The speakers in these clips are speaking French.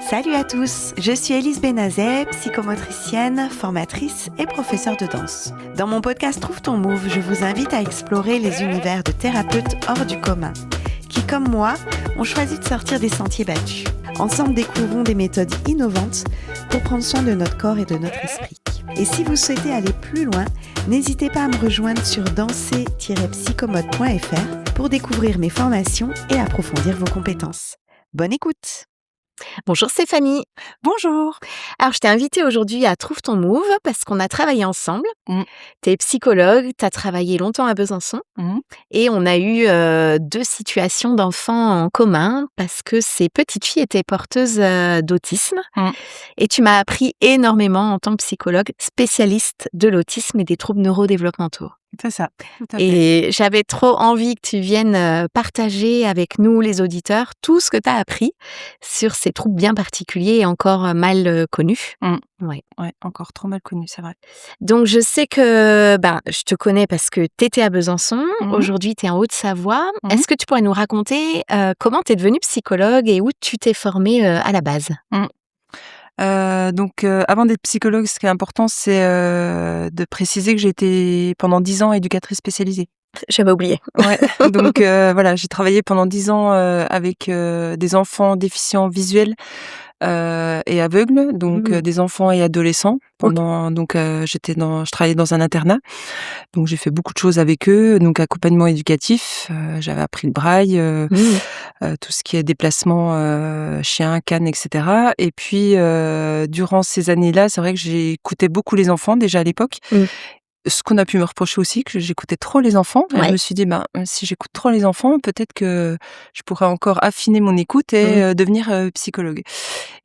Salut à tous, je suis Élise Benazet, psychomotricienne, formatrice et professeure de danse. Dans mon podcast Trouve ton Move, je vous invite à explorer les univers de thérapeutes hors du commun, qui, comme moi, ont choisi de sortir des sentiers battus. Ensemble, découvrons des méthodes innovantes pour prendre soin de notre corps et de notre esprit. Et si vous souhaitez aller plus loin, n'hésitez pas à me rejoindre sur danser-psychomote.fr pour découvrir mes formations et approfondir vos compétences. Bonne écoute! Bonjour Stéphanie. Bonjour. Alors je t'ai invitée aujourd'hui à Trouve ton Move parce qu'on a travaillé ensemble. Tu es psychologue, tu as travaillé longtemps à Besançon et on a eu 2 situations d'enfants en commun parce que ces petites filles étaient porteuses d'autisme et tu m'as appris énormément en tant que psychologue spécialiste de l'autisme et des troubles neurodéveloppementaux. C'est ça, tout à fait. Et j'avais trop envie que tu viennes partager avec nous, les auditeurs, tout ce que tu as appris sur ces troubles bien particuliers et encore mal connus. Ouais, encore trop mal connu, c'est vrai. Donc, je sais que je te connais parce que tu étais à Besançon. Aujourd'hui, tu es en Haute-Savoie. Est-ce que tu pourrais nous raconter comment tu es devenue psychologue et où tu t'es formée à la base? Donc, avant d'être psychologue, ce qui est important, c'est de préciser que j'ai été pendant 10 ans éducatrice spécialisée. J'avais oublié. Ouais. Donc voilà, j'ai travaillé pendant 10 ans avec des enfants déficients visuels et aveugles, donc des enfants et adolescents. Je travaillais dans un internat, donc j'ai fait beaucoup de choses avec eux. Donc accompagnement éducatif, j'avais appris le braille, tout ce qui est déplacement, chien, canne, etc. Et puis durant ces années-là, c'est vrai que j'ai écouté beaucoup les enfants déjà à l'époque. Ce qu'on a pu me reprocher aussi, que j'écoutais trop les enfants. Et je me suis dit, si j'écoute trop les enfants, peut-être que je pourrais encore affiner mon écoute et devenir psychologue.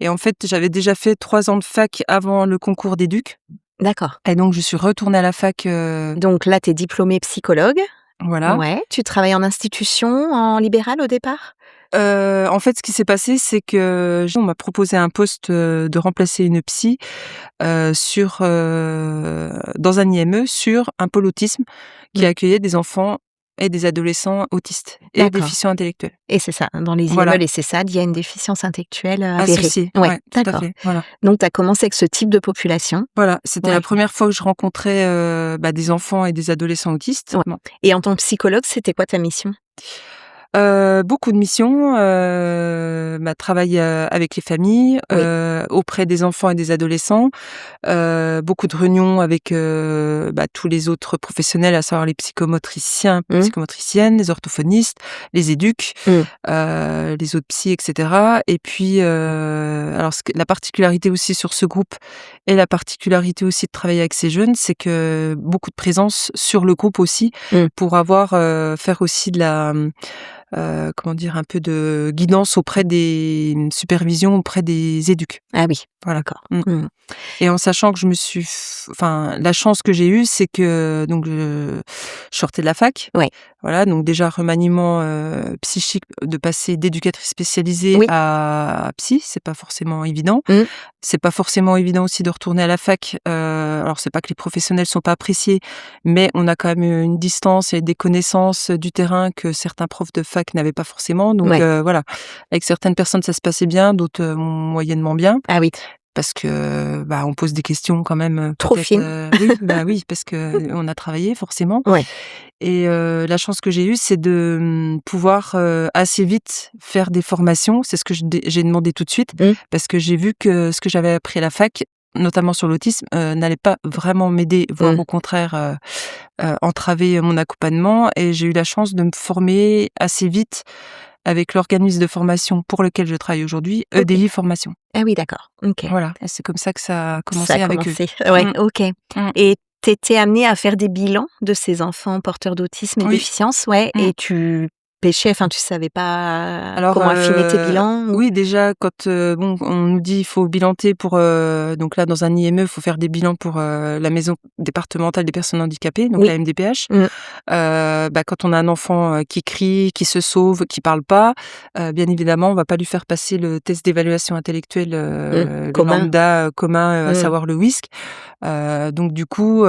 Et en fait, j'avais déjà fait 3 ans de fac avant le concours d'éduc. D'accord. Et donc, je suis retournée à la fac. Donc là, tu es diplômée psychologue. Voilà. Ouais. Tu travailles en institution, en libéral au départ? En fait, ce qui s'est passé, c'est que on m'a proposé un poste de remplacer une psy dans un IME sur un pôle autisme qui accueillait des enfants et des adolescents autistes et déficients intellectuels. Et c'est ça, dans les IME et CESAD, il y a une déficience intellectuelle avérée. Associée, ouais, tout à d'accord. fait, voilà. Donc, tu as commencé avec ce type de population. Voilà, c'était la première fois que je rencontrais des enfants et des adolescents autistes. Ouais. Et en tant que psychologue, c'était quoi ta mission? Beaucoup de missions, travailler avec les familles, auprès des enfants et des adolescents, beaucoup de réunions avec tous les autres professionnels, à savoir les psychomotriciens, psychomotriciennes, les orthophonistes, les éducs, les autres psys, etc. Et puis, la particularité aussi sur ce groupe et la particularité aussi de travailler avec ces jeunes, c'est que beaucoup de présence sur le groupe aussi, pour faire aussi de la un peu de guidance auprès des supervisions auprès des éducs. Ah oui, voilà. D'accord. Et en sachant que la chance que j'ai eue, c'est que je sortais de la fac. Ouais. Voilà, donc déjà remaniement psychique, de passer d'éducatrice spécialisée à psy, c'est pas forcément évident. C'est pas forcément évident aussi de retourner à la fac. Alors c'est pas que les professionnels sont pas appréciés, mais on a quand même une distance et des connaissances du terrain que certains profs de fac n'avaient pas forcément. Donc voilà, avec certaines personnes ça se passait bien, d'autres moyennement bien. Ah oui. Parce que on pose des questions quand même trop fines. Oui, parce que on a travaillé forcément. Ouais. Et la chance que j'ai eue, c'est de pouvoir assez vite faire des formations. C'est ce que j'ai demandé tout de suite, parce que j'ai vu que ce que j'avais appris à la fac, notamment sur l'autisme, n'allait pas vraiment m'aider, voire au contraire entraver mon accompagnement. Et j'ai eu la chance de me former assez vite avec l'organisme de formation pour lequel je travaille aujourd'hui, EDI Formation. Ah oui, d'accord. Ok. Voilà, et c'est comme ça que ça a commencé avec eux. Ouais, ok. Et t'étais amenée à faire des bilans de ces enfants porteurs d'autisme et déficience, et tu pêchais, tu savais pas comment affiner tes bilans Oui, déjà, quand on nous dit il faut bilanter pour... donc là, dans un IME, il faut faire des bilans pour la maison départementale des personnes handicapées, donc la MDPH. Quand on a un enfant qui crie, qui se sauve, qui parle pas, bien évidemment, on va pas lui faire passer le test d'évaluation intellectuelle le lambda commun, à savoir le WISC. Donc du coup,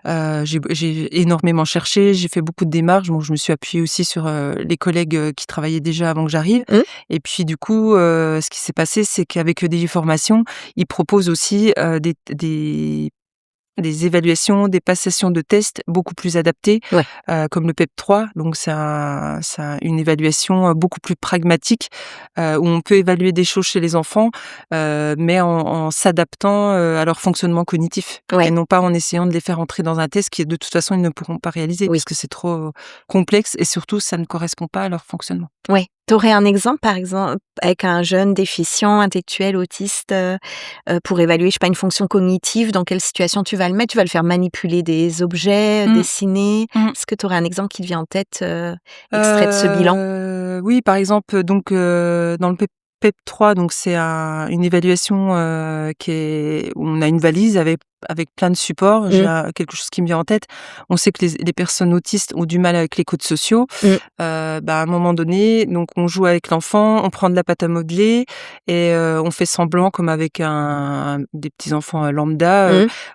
j'ai énormément cherché, j'ai fait beaucoup de démarches. Bon, je me suis appuyée aussi sur, les collègues, qui travaillaient déjà avant que j'arrive et puis du coup, ce qui s'est passé, c'est qu'avec EDI Formation, ils proposent aussi, des évaluations, des passations de tests beaucoup plus adaptées, comme le PEP3. Donc une évaluation, beaucoup plus pragmatique, où on peut évaluer des choses chez les enfants, mais en s'adaptant, à leur fonctionnement cognitif et non pas en essayant de les faire entrer dans un test qui, de toute façon, ils ne pourront pas réaliser parce que c'est trop complexe et surtout, ça ne correspond pas à leur fonctionnement. Ouais. Tu aurais un exemple, par exemple, avec un jeune déficient, intellectuel, autiste, pour évaluer, je sais pas, une fonction cognitive, dans quelle situation tu vas le mettre? Tu vas le faire manipuler des objets, dessiner? Est-ce que tu aurais un exemple qui te vient en tête, extrait de ce bilan? Oui, par exemple, donc dans le PEP3, donc c'est une évaluation, où on a une valise avec plein de supports. J'ai quelque chose qui me vient en tête. On sait que les personnes autistes ont du mal avec les codes sociaux. À un moment donné, donc on joue avec l'enfant, on prend de la pâte à modeler et on fait semblant comme avec des petits enfants lambda.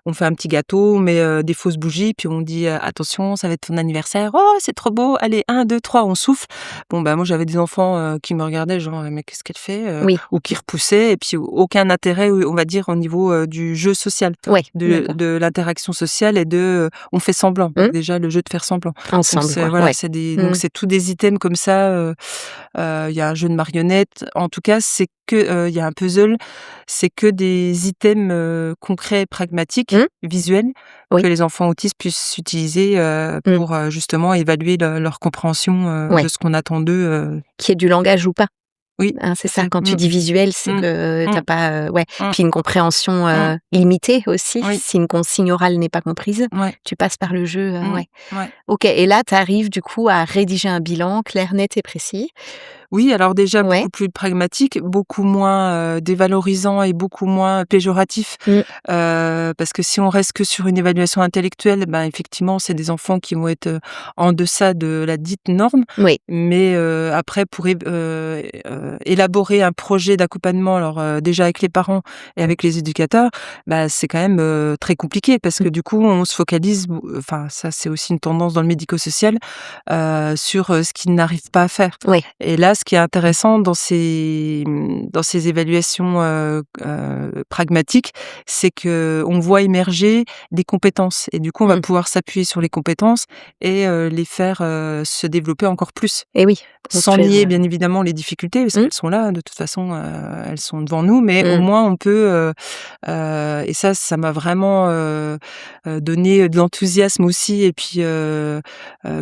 On fait un petit gâteau, on met des fausses bougies, puis on dit attention, ça va être ton anniversaire. Oh, c'est trop beau. Allez, 1, 2, 3, on souffle. Bon, moi j'avais des enfants qui me regardaient genre mais qu'est-ce qu'elle fait ou qui repoussaient et puis aucun intérêt, on va dire, au niveau du jeu social. De l'interaction sociale et on fait semblant. Donc déjà le jeu de faire semblant. Ensemble, donc donc c'est tous des items comme ça. Il y a un jeu de marionnettes. En tout cas, c'est que il y a un puzzle. C'est que des items concrets, pragmatiques, visuels, que les enfants autistes puissent utiliser pour justement évaluer leur compréhension de ce qu'on attend d'eux. Qu'il y ait du langage ou pas. Oui, hein, c'est ça. Quand tu dis visuel, c'est que t'as pas, puis une compréhension limitée aussi. Si une consigne orale n'est pas comprise, tu passes par le jeu. Ok. Et là, tu arrives du coup à rédiger un bilan clair, net et précis. Oui, alors déjà beaucoup plus pragmatique, beaucoup moins dévalorisant et beaucoup moins péjoratif. Parce que si on reste que sur une évaluation intellectuelle, effectivement, c'est des enfants qui vont être en deçà de la dite norme. Mais après, pour élaborer un projet d'accompagnement, alors déjà avec les parents et avec les éducateurs, c'est quand même très compliqué parce que du coup, on se focalise, enfin ça c'est aussi une tendance dans le médico-social, sur ce qu'ils n'arrivent pas à faire. Et là, ce qui est intéressant dans ces évaluations pragmatiques, c'est que on voit émerger des compétences et du coup on va pouvoir s'appuyer sur les compétences et les faire se développer encore plus. Et oui. Sans nier bien évidemment les difficultés parce qu'elles sont là, de toute façon elles sont devant nous, mais au moins on peut et ça m'a vraiment donné de l'enthousiasme aussi et puis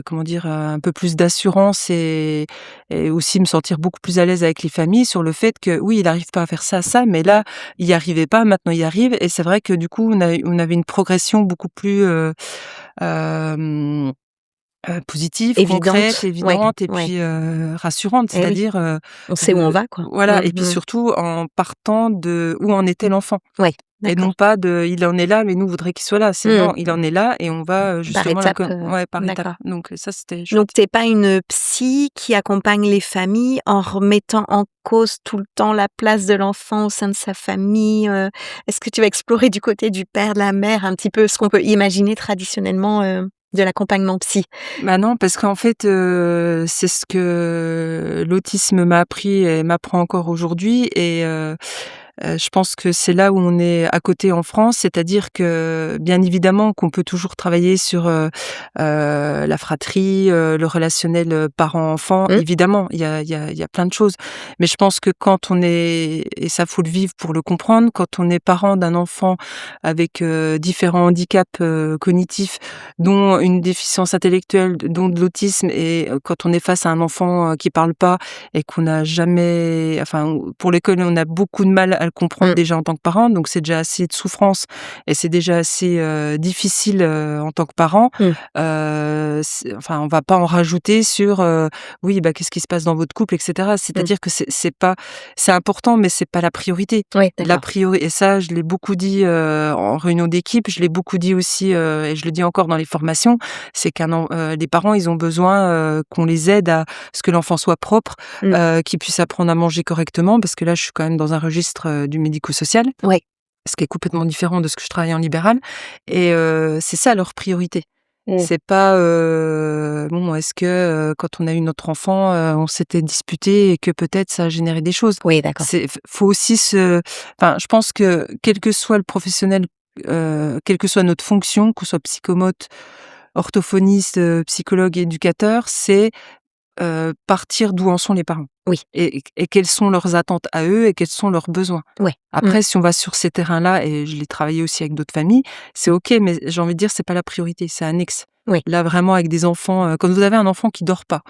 comment dire, un peu plus d'assurance et aussi me sentir beaucoup plus à l'aise avec les familles sur le fait que oui, il n'arrive pas à faire ça, mais là, il n'y arrivait pas, maintenant il y arrive. Et c'est vrai que du coup, on avait une progression beaucoup plus positive, concrète, évidente et puis rassurante. C'est-à-dire, on sait où on va, quoi. Voilà, et puis surtout en partant de où en était l'enfant. Et non pas il en est là, mais nous on voudrait qu'il soit là. C'est non, il en est là et on va justement par étape. Donc ça, c'était chouette. Donc t'es pas une psy qui accompagne les familles en remettant en cause tout le temps la place de l'enfant au sein de sa famille. Est-ce que tu vas explorer du côté du père, de la mère, un petit peu ce qu'on peut imaginer traditionnellement de l'accompagnement psy? Non, parce qu'en fait, c'est ce que l'autisme m'a appris et m'apprend encore aujourd'hui et je pense que c'est là où on est à côté en France, c'est-à-dire que bien évidemment qu'on peut toujours travailler sur la fratrie, le relationnel parent-enfant. Évidemment, il y a plein de choses. Mais je pense que quand on est, et ça faut le vivre pour le comprendre, quand on est parent d'un enfant avec différents handicaps cognitifs, dont une déficience intellectuelle, dont de l'autisme, et quand on est face à un enfant qui parle pas et qu'on n'a jamais, enfin pour lequel on a beaucoup de mal à le comprendre déjà en tant que parent, donc c'est déjà assez de souffrance et c'est déjà assez difficile en tant que parent. Enfin, on va pas en rajouter sur oui, qu'est-ce qui se passe dans votre couple, etc. C'est-à-dire que c'est important, mais c'est pas la priorité. La priorité, et ça, je l'ai beaucoup dit en réunion d'équipe, je l'ai beaucoup dit aussi et je le dis encore dans les formations, c'est les parents, ils ont besoin qu'on les aide à ce que l'enfant soit propre, qu'il puisse apprendre à manger correctement, parce que là, je suis quand même dans un registre du médico-social. ce qui est complètement différent de ce que je travaille en libéral. Et c'est ça leur priorité. C'est pas est-ce que quand on a eu notre enfant, on s'était disputé et que peut-être ça a généré des choses. Oui, d'accord. Faut aussi je pense que quel que soit le professionnel, quelle que soit notre fonction, qu'on soit psychomote, orthophoniste, psychologue, éducateur, c'est partir d'où en sont les parents. Oui. Et quelles sont leurs attentes à eux et quels sont leurs besoins. Ouais. Après, si on va sur ces terrains-là, et je l'ai travaillé aussi avec d'autres familles, c'est OK, mais j'ai envie de dire, c'est pas la priorité, c'est annexe. Oui. Là, vraiment, avec des enfants, quand vous avez un enfant qui dort pas,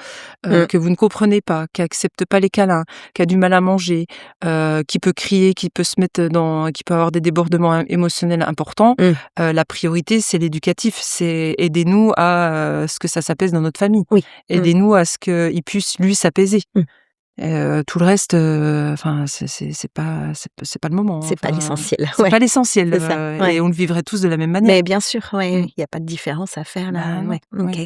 que vous ne comprenez pas, qui accepte pas les câlins, qui a du mal à manger, qui peut crier, qui peut qui peut avoir des débordements émotionnels importants, la priorité, c'est l'éducatif. C'est aidez-nous à ce que ça s'apaise dans notre famille. Oui. Aidez-nous à ce qu'il puisse, lui, s'apaiser. Tout le reste, c'est pas le moment. C'est pas l'essentiel. C'est pas l'essentiel. C'est ça, et on le vivrait tous de la même manière. Mais bien sûr, il y a pas de différence à faire là. Non, OK.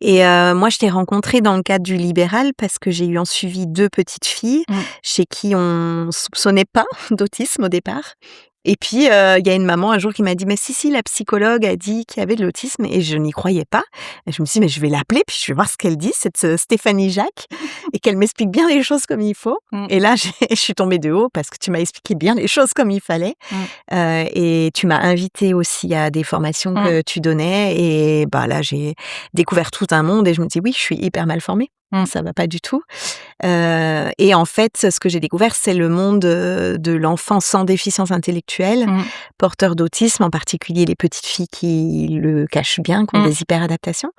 Et moi, je t'ai rencontrée dans le cadre du libéral parce que j'ai eu en suivi 2 petites filles chez qui on soupçonnait pas d'autisme au départ. Et puis, il y a une maman un jour qui m'a dit: «Mais si, la psychologue a dit qu'il y avait de l'autisme» et je n'y croyais pas. Et je me suis dit: «Mais je vais l'appeler, puis je vais voir ce qu'elle dit, cette Stéphanie Jacques, et qu'elle m'explique bien les choses comme il faut». Et là, je suis tombée de haut parce que tu m'as expliqué bien les choses comme il fallait. Et tu m'as invitée aussi à des formations que tu donnais. Et là, j'ai découvert tout un monde et je me dis: «Oui, je suis hyper mal formée». Ça va pas du tout. Et en fait, ce que j'ai découvert, c'est le monde de l'enfant sans déficience intellectuelle, porteur d'autisme, en particulier les petites filles qui le cachent bien, qui ont des hyperadaptations.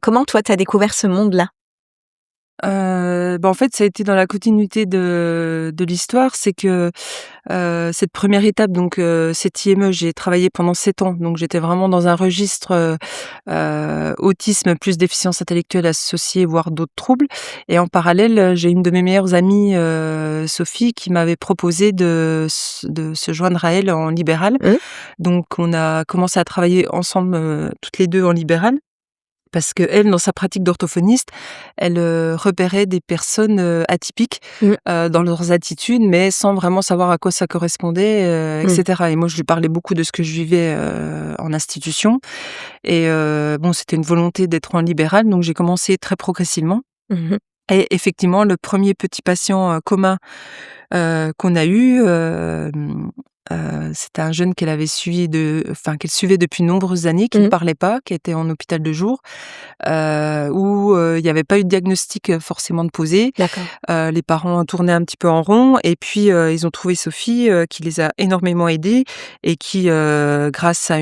Comment toi, tu as découvert ce monde-là? En fait, ça a été dans la continuité de l'histoire. C'est que cette première étape, donc cette IME, j'ai travaillé pendant 7 ans. Donc j'étais vraiment dans un registre autisme plus déficience intellectuelle associée, voire d'autres troubles. Et en parallèle, j'ai une de mes meilleures amies, Sophie, qui m'avait proposé de se joindre à elle en libéral. Donc on a commencé à travailler ensemble, toutes les deux en libéral. Parce qu'elle, dans sa pratique d'orthophoniste, elle repérait des personnes atypiques dans leurs attitudes, mais sans vraiment savoir à quoi ça correspondait, etc. Et moi, je lui parlais beaucoup de ce que je vivais en institution. Et c'était une volonté d'être en libéral, donc j'ai commencé très progressivement. Et effectivement, le premier petit patient commun qu'on a eu, c'était un jeune qu'elle suivait depuis de nombreuses années, qui ne parlait pas, qui était en hôpital de jour, où il n'y avait pas eu de diagnostic forcément de posé. D'accord. Les parents tournaient un petit peu en rond, et puis ils ont trouvé Sophie, qui les a énormément aidés, et qui, grâce à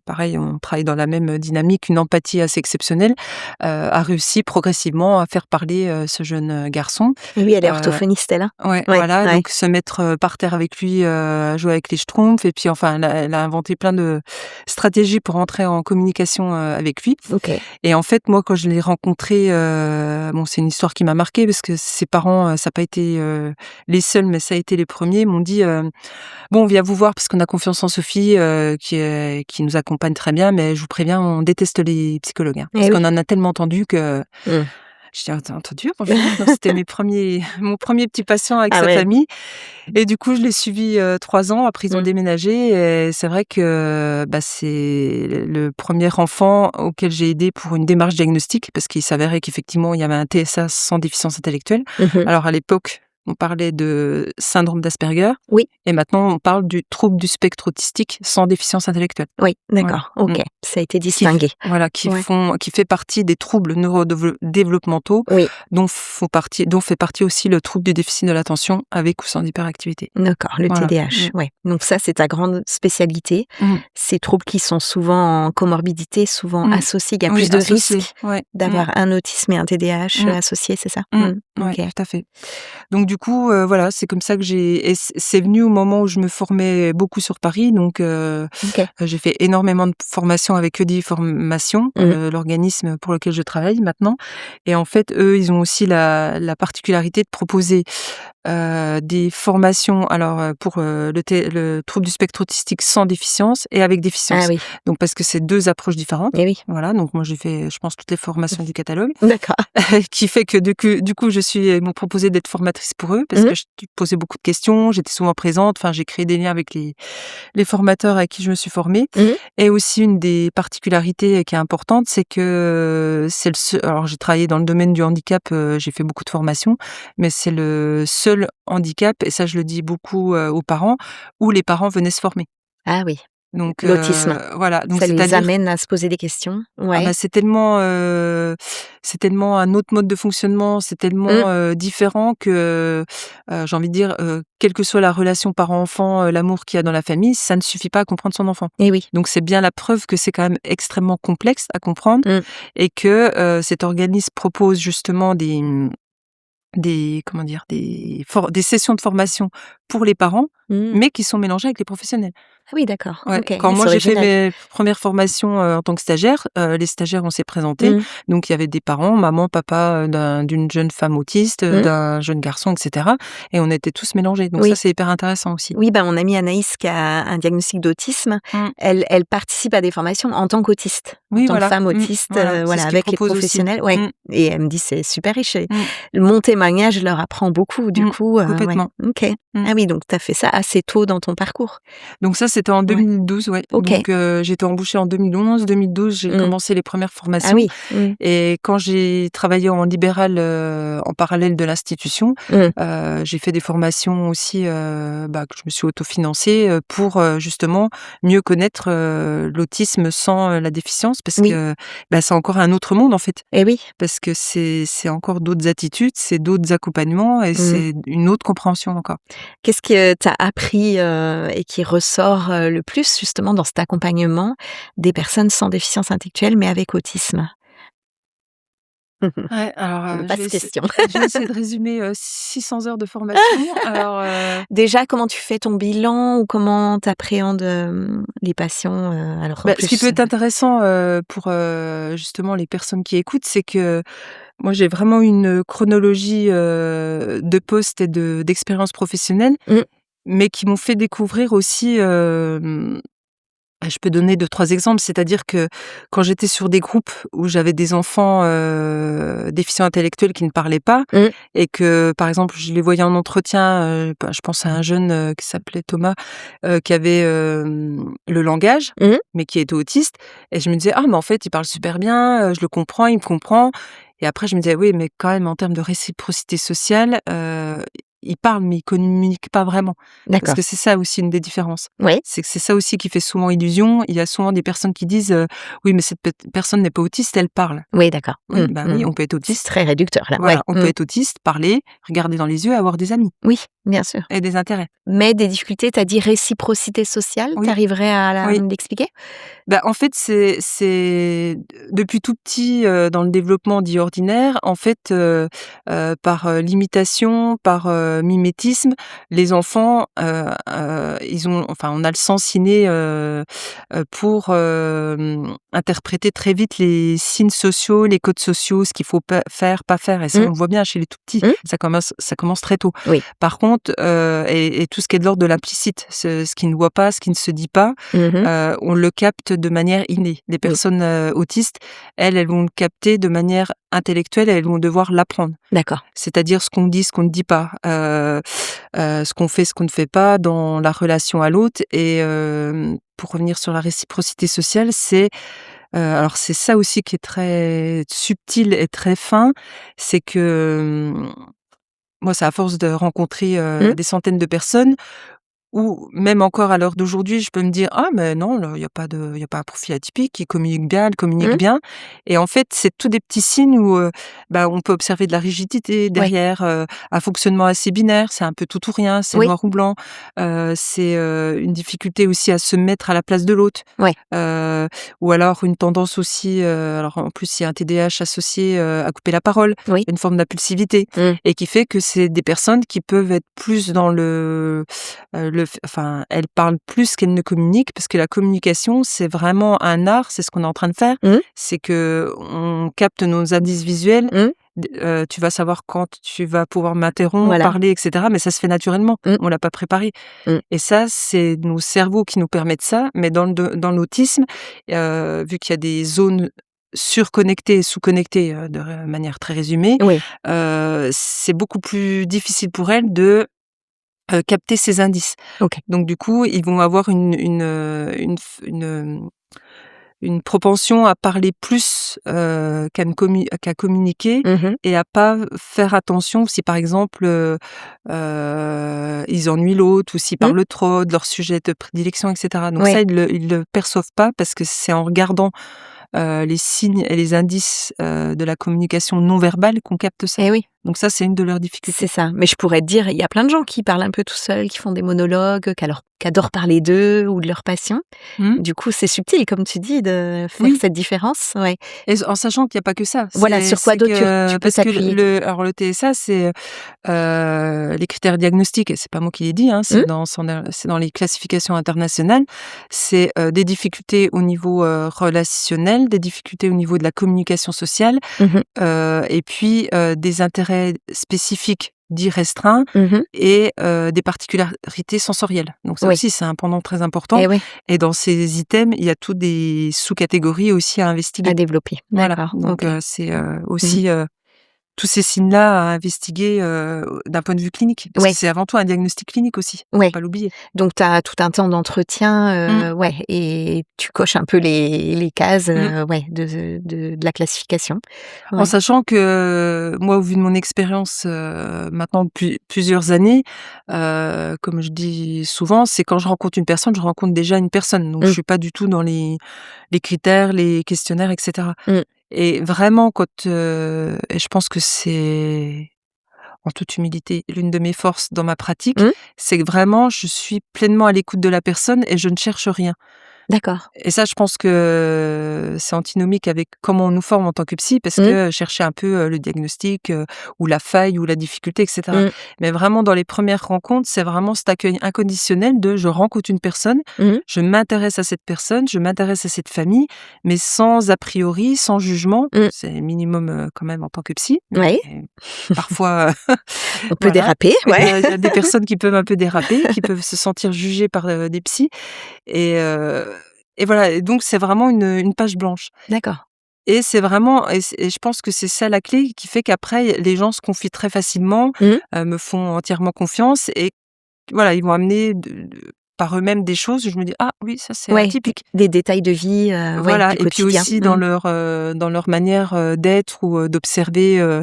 pareil, on travaille dans la même dynamique, une empathie assez exceptionnelle, a réussi progressivement à faire parler ce jeune garçon. Oui, elle est orthophoniste, elle, hein? Ouais, voilà, donc se mettre par terre avec lui, à jouer avec les schtroumpfs, et puis elle a inventé plein de stratégies pour entrer en communication avec lui. Okay. Et en fait, moi, quand je l'ai rencontré, c'est une histoire qui m'a marquée parce que ses parents, ça n'a pas été les seuls, mais ça a été les premiers, m'ont dit on vient vous voir parce qu'on a confiance en Sophie, qui nous accompagne très bien, mais je vous préviens, on déteste les psychologues, hein, parce qu'on en a tellement entendu que... J'ai entendu, c'était mon premier petit patient avec sa famille. Et du coup, je l'ai suivi 3 ans. Après, ils ont déménagé. Et c'est vrai que c'est le premier enfant auquel j'ai aidé pour une démarche diagnostique, parce qu'il s'avérait qu'effectivement, il y avait un TSA sans déficience intellectuelle. Alors, à l'époque, on parlait de syndrome d'Asperger. Oui. Et maintenant, on parle du trouble du spectre autistique sans déficience intellectuelle. Oui, d'accord. Voilà. Ok. Ça a été distingué. Qui fait partie des troubles neurodéveloppementaux, dont fait partie aussi le trouble du déficit de l'attention avec ou sans hyperactivité. D'accord, le TDAH. Ouais. Donc ça, c'est ta grande spécialité. Ces troubles qui sont souvent en comorbidité, souvent associés. Il y a plus de risques d'avoir un autisme et un TDAH associés, c'est ça? Oui, tout à fait. Donc du coup, c'est comme ça que c'est venu au moment où je me formais beaucoup sur Paris. Donc j'ai fait énormément de formations avec EDI Formation, l'organisme pour lequel je travaille maintenant. Et en fait, eux, ils ont aussi la particularité de proposer des formations pour le trouble du spectre autistique sans déficience et avec déficience. Ah oui. Donc parce que c'est 2 approches différentes. Et oui. Voilà, donc moi j'ai fait, je pense, toutes les formations du catalogue. D'accord. Qui fait que du coup, ils m'ont proposé d'être formatrice pour eux parce que je posais beaucoup de questions, j'étais souvent présente, enfin j'ai créé des liens avec les formateurs avec qui je me suis formée. Et aussi une des particularités qui est importante, c'est que alors j'ai travaillé dans le domaine du handicap, j'ai fait beaucoup de formations, mais c'est le seul handicap, et ça je le dis beaucoup aux parents, où les parents venaient se former. Ah oui. Donc L'autisme. voilà, donc Ça les c'est-à-dire amène à se poser des questions. ah bah, Ouais. c'est tellement un autre mode de fonctionnement, c'est tellement différent que, j'ai envie de dire, quelle que soit la relation parent-enfant, l'amour qu'il y a dans la famille, ça ne suffit pas à comprendre son enfant. Et oui. Donc c'est bien la preuve que c'est quand même extrêmement complexe à comprendre et que, cet organisme propose justement des sessions de formation pour les parents, mais qui sont mélangées avec les professionnels. Ah oui, d'accord. Ouais, OK. quand moi C'est j'ai fait original. mes premières formations, en tant que stagiaire, les stagiaires, on s'est présentés. Donc il y avait des parents, maman, papa, d'une jeune femme autiste, d'un jeune garçon, et cetera, et on était tous mélangés. Donc ça, Oui. c'est hyper intéressant aussi. Oui, mon amie Anaïs qui a un diagnostic d'autisme, elle participe à des formations en tant qu'autiste, en Oui, tant que voilà. femme autiste, Voilà, c'est ce qu'ils avec les proposent aussi. professionnels. Ouais. Et elle me dit c'est super riche. Et Mmh. mon témoignage leur apprend beaucoup du coup. Ouais. Complètement. OK. Ah oui, donc tu as fait ça assez tôt dans ton parcours. Donc ça, c'était en 2012, ouais. OK. Donc j'ai été embauchée en 2011. 2012, j'ai commencé les premières formations. Ah oui. Et quand j'ai travaillé en libéral, en parallèle de l'institution, j'ai fait des formations aussi, que je me suis autofinancée, pour justement mieux connaître l'autisme sans la déficience, parce que c'est encore un autre monde en fait. Et oui. Parce que c'est encore d'autres attitudes, c'est d'autres accompagnements et c'est une autre compréhension encore. Qu'est-ce que tu as appris et qui ressort le plus justement dans cet accompagnement des personnes sans déficience intellectuelle mais avec autisme? Ouais, alors, Vaste question. je vais essayer de résumer, 600 heures de formation. Alors, Déjà, comment tu fais ton bilan ou comment tu appréhendes, les patients, alors en ce qui peut plus être intéressant, pour, justement les personnes qui écoutent, c'est que moi j'ai vraiment une chronologie, de postes et d'expériences professionnelles, mais qui m'ont fait découvrir aussi, je peux donner 2-3 exemples, c'est-à-dire que quand j'étais sur des groupes où j'avais des enfants, déficients intellectuels qui ne parlaient pas et que, par exemple, je les voyais en entretien, je pense à un jeune, qui s'appelait Thomas, qui avait, le langage, mais qui était autiste, et je me disais: «Ah mais en fait, il parle super bien, je le comprends, il me comprend», et après je me disais: «Oui, mais quand même en termes de réciprocité sociale, il parle mais il communique pas vraiment». Parce D'accord. que c'est ça aussi une des différences. Oui. C'est que c'est ça aussi qui fait souvent illusion. Il y a souvent des personnes qui disent, «Oui, mais cette personne n'est pas autiste, elle parle». Oui, d'accord. Oui, oui, on peut être C'est autiste. très réducteur là. Voilà, Ouais. on peut être autiste, parler, regarder dans les yeux, avoir des amis Oui, bien sûr. et des intérêts. Mais des difficultés, tu as dit réciprocité sociale, tu Oui, arriverais à oui. l'expliquer? En fait, c'est depuis tout petit, dans le développement dit ordinaire, en fait, par, l'imitation, par, mimétisme, les enfants, on a le sens inné, pour, interpréter très vite les signes sociaux, les codes sociaux, ce qu'il faut pas faire, et ça, on le voit bien chez les tout petits, ça commence très tôt. Oui. Par contre, et tout ce qui est de l'ordre de l'implicite, ce qui ne voit pas, ce qui ne se dit pas, on le capte de manière innée. Les personnes autistes, elles vont le capter de manière intellectuelle et elles vont devoir l'apprendre. D'accord. C'est-à-dire ce qu'on dit, ce qu'on ne dit pas, ce qu'on fait, ce qu'on ne fait pas dans la relation à l'autre. Et pour revenir sur la réciprocité sociale, alors c'est ça aussi qui est très subtil et très fin, c'est que moi, c'est à force de rencontrer des centaines de personnes, ou même encore à l'heure d'aujourd'hui, je peux me dire: «Ah mais non, là, il y a pas un profil atypique, il communique bien, elle communique bien», et en fait, c'est tous des petits signes où, on peut observer de la rigidité derrière, un fonctionnement assez binaire, c'est un peu tout ou rien, c'est Oui. noir ou blanc, c'est, une difficulté aussi à se mettre à la place de l'autre, Ouais. ou alors une tendance aussi, alors en plus il y a un TDAH associé, à couper la parole, Oui. une forme d'impulsivité, et qui fait que c'est des personnes qui peuvent être plus dans elles parlent plus qu'elles ne communiquent, parce que la communication, c'est vraiment un art, c'est ce qu'on est en train de faire. C'est que on capte nos indices visuels, tu vas savoir quand tu vas pouvoir m'interrompre, parler, etc. Mais ça se fait naturellement. On l'a pas préparé. Et ça, c'est nos cerveaux qui nous permettent ça. Mais dans l'autisme, vu qu'il y a des zones surconnectées et sous-connectées de manière très résumée, c'est beaucoup plus difficile pour elles de capter ces indices. Donc du coup, ils vont avoir une propension à parler plus qu'à communiquer et à pas faire attention si par exemple ils ennuient l'autre ou s'ils parlent trop de leur sujet de prédilection, etc. Donc ça, ils le perçoivent pas parce que c'est en regardant les signes et les indices de la communication non verbale qu'on capte ça. Donc ça, c'est une de leurs difficultés. C'est ça. Mais je pourrais te dire, il y a plein de gens qui parlent un peu tout seuls, qui font des monologues, qui adorent parler d'eux ou de leur passion. Du coup, c'est subtil, comme tu dis, de faire cette différence. Et en sachant qu'il n'y a pas que ça. Voilà, sur quoi d'autre tu peux t'appuyer. Alors le TSA, c'est les critères diagnostiques, et c'est pas moi qui les dis, c'est dans les classifications internationales. C'est des difficultés au niveau relationnel, des difficultés au niveau de la communication sociale, et puis des intérêts spécifiques dits restreints et des particularités sensorielles. Donc ça aussi, c'est un pendant très important. Et dans ces items, il y a toutes des sous-catégories aussi à investiguer. À développer. Voilà. Donc c'est aussi tous ces signes-là à investiguer d'un point de vue clinique. Parce que c'est avant tout un diagnostic clinique aussi, faut pas l'oublier. Donc tu as tout un temps d'entretien, et tu coches un peu les cases de la classification. En sachant que moi, au vu de mon expérience maintenant depuis plusieurs années, comme je dis souvent, c'est quand je rencontre une personne, je rencontre déjà une personne. Donc je suis pas du tout dans les critères, les questionnaires, etc. Et vraiment, et je pense que c'est, en toute humilité, l'une de mes forces dans ma pratique, c'est que vraiment, je suis pleinement à l'écoute de la personne et je ne cherche rien. D'accord. Et ça, je pense que c'est antinomique avec comment on nous forme en tant que psy, parce que chercher un peu le diagnostic ou la faille ou la difficulté, etc. Mais vraiment, dans les premières rencontres, c'est vraiment cet accueil inconditionnel de je rencontre une personne, je m'intéresse à cette personne, je m'intéresse à cette famille, mais sans a priori, sans jugement. C'est minimum quand même en tant que psy. Parfois, on peut déraper. Il y a des personnes qui peuvent un peu déraper, qui peuvent se sentir jugées par des psys. Et voilà, et donc c'est vraiment une page blanche. D'accord. Et c'est vraiment, et je pense que c'est ça la clé qui fait qu'après les gens se confient très facilement, me font entièrement confiance et voilà, ils vont amener par eux-mêmes des choses. Je me dis oui, ça c'est atypique. Des détails de vie, voilà, du et puis quotidien. aussi dans leur manière d'être ou d'observer.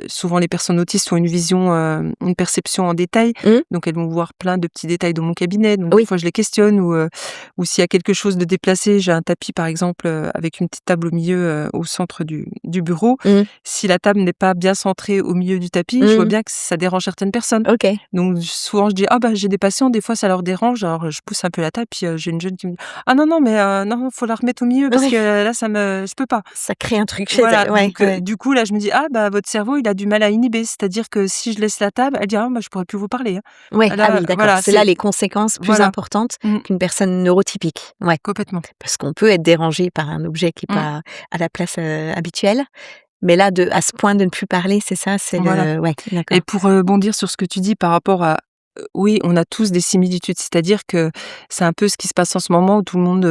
Souvent les personnes autistes ont une vision, une perception en détail, donc elles vont voir plein de petits détails dans mon cabinet. Donc des fois je les questionne ou s'il y a quelque chose de déplacé, j'ai un tapis par exemple avec une petite table au milieu, au centre du bureau. Si la table n'est pas bien centrée au milieu du tapis, je vois bien que ça dérange certaines personnes. Donc souvent je dis j'ai des patients, des fois ça leur dérange, alors je pousse un peu la table, puis j'ai une jeune qui me dit non mais non, faut la remettre au milieu parce que là je peux pas. Ça crée un truc chez elle. Donc, du coup là je me dis votre cerveau il a du mal à inhiber, c'est-à-dire que si je laisse la table, elle dit je pourrais plus vous parler. Là, d'accord. Voilà, c'est là les conséquences plus importantes qu'une personne neurotypique. Complètement. Parce qu'on peut être dérangé par un objet qui est pas à la place habituelle. Mais là, à ce point de ne plus parler, c'est ça, d'accord. Et pour rebondir sur ce que tu dis par rapport à oui, on a tous des similitudes, c'est-à-dire que c'est un peu ce qui se passe en ce moment où tout le monde,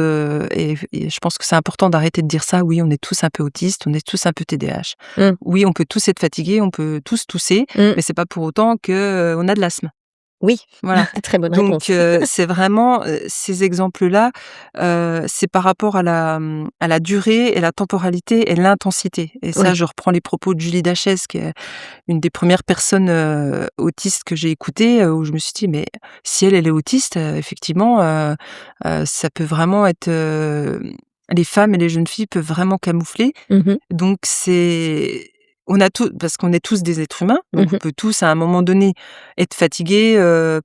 et je pense que c'est important d'arrêter de dire ça, oui, on est tous un peu autistes, on est tous un peu TDAH. Oui, on peut tous être fatigués, on peut tous tousser, mais c'est pas pour autant que on a de l'asthme. Oui, voilà. Très bonne réponse. Donc c'est vraiment ces exemples-là, c'est par rapport à la durée et la temporalité et l'intensité. Et ça, je reprends les propos de Julie Dachès, qui est une des premières personnes autistes que j'ai écoutées, où je me suis dit mais si elle est autiste, effectivement, ça peut vraiment être les femmes et les jeunes filles peuvent vraiment camoufler. Donc on a parce qu'on est tous des êtres humains, donc on peut tous à un moment donné être fatigués.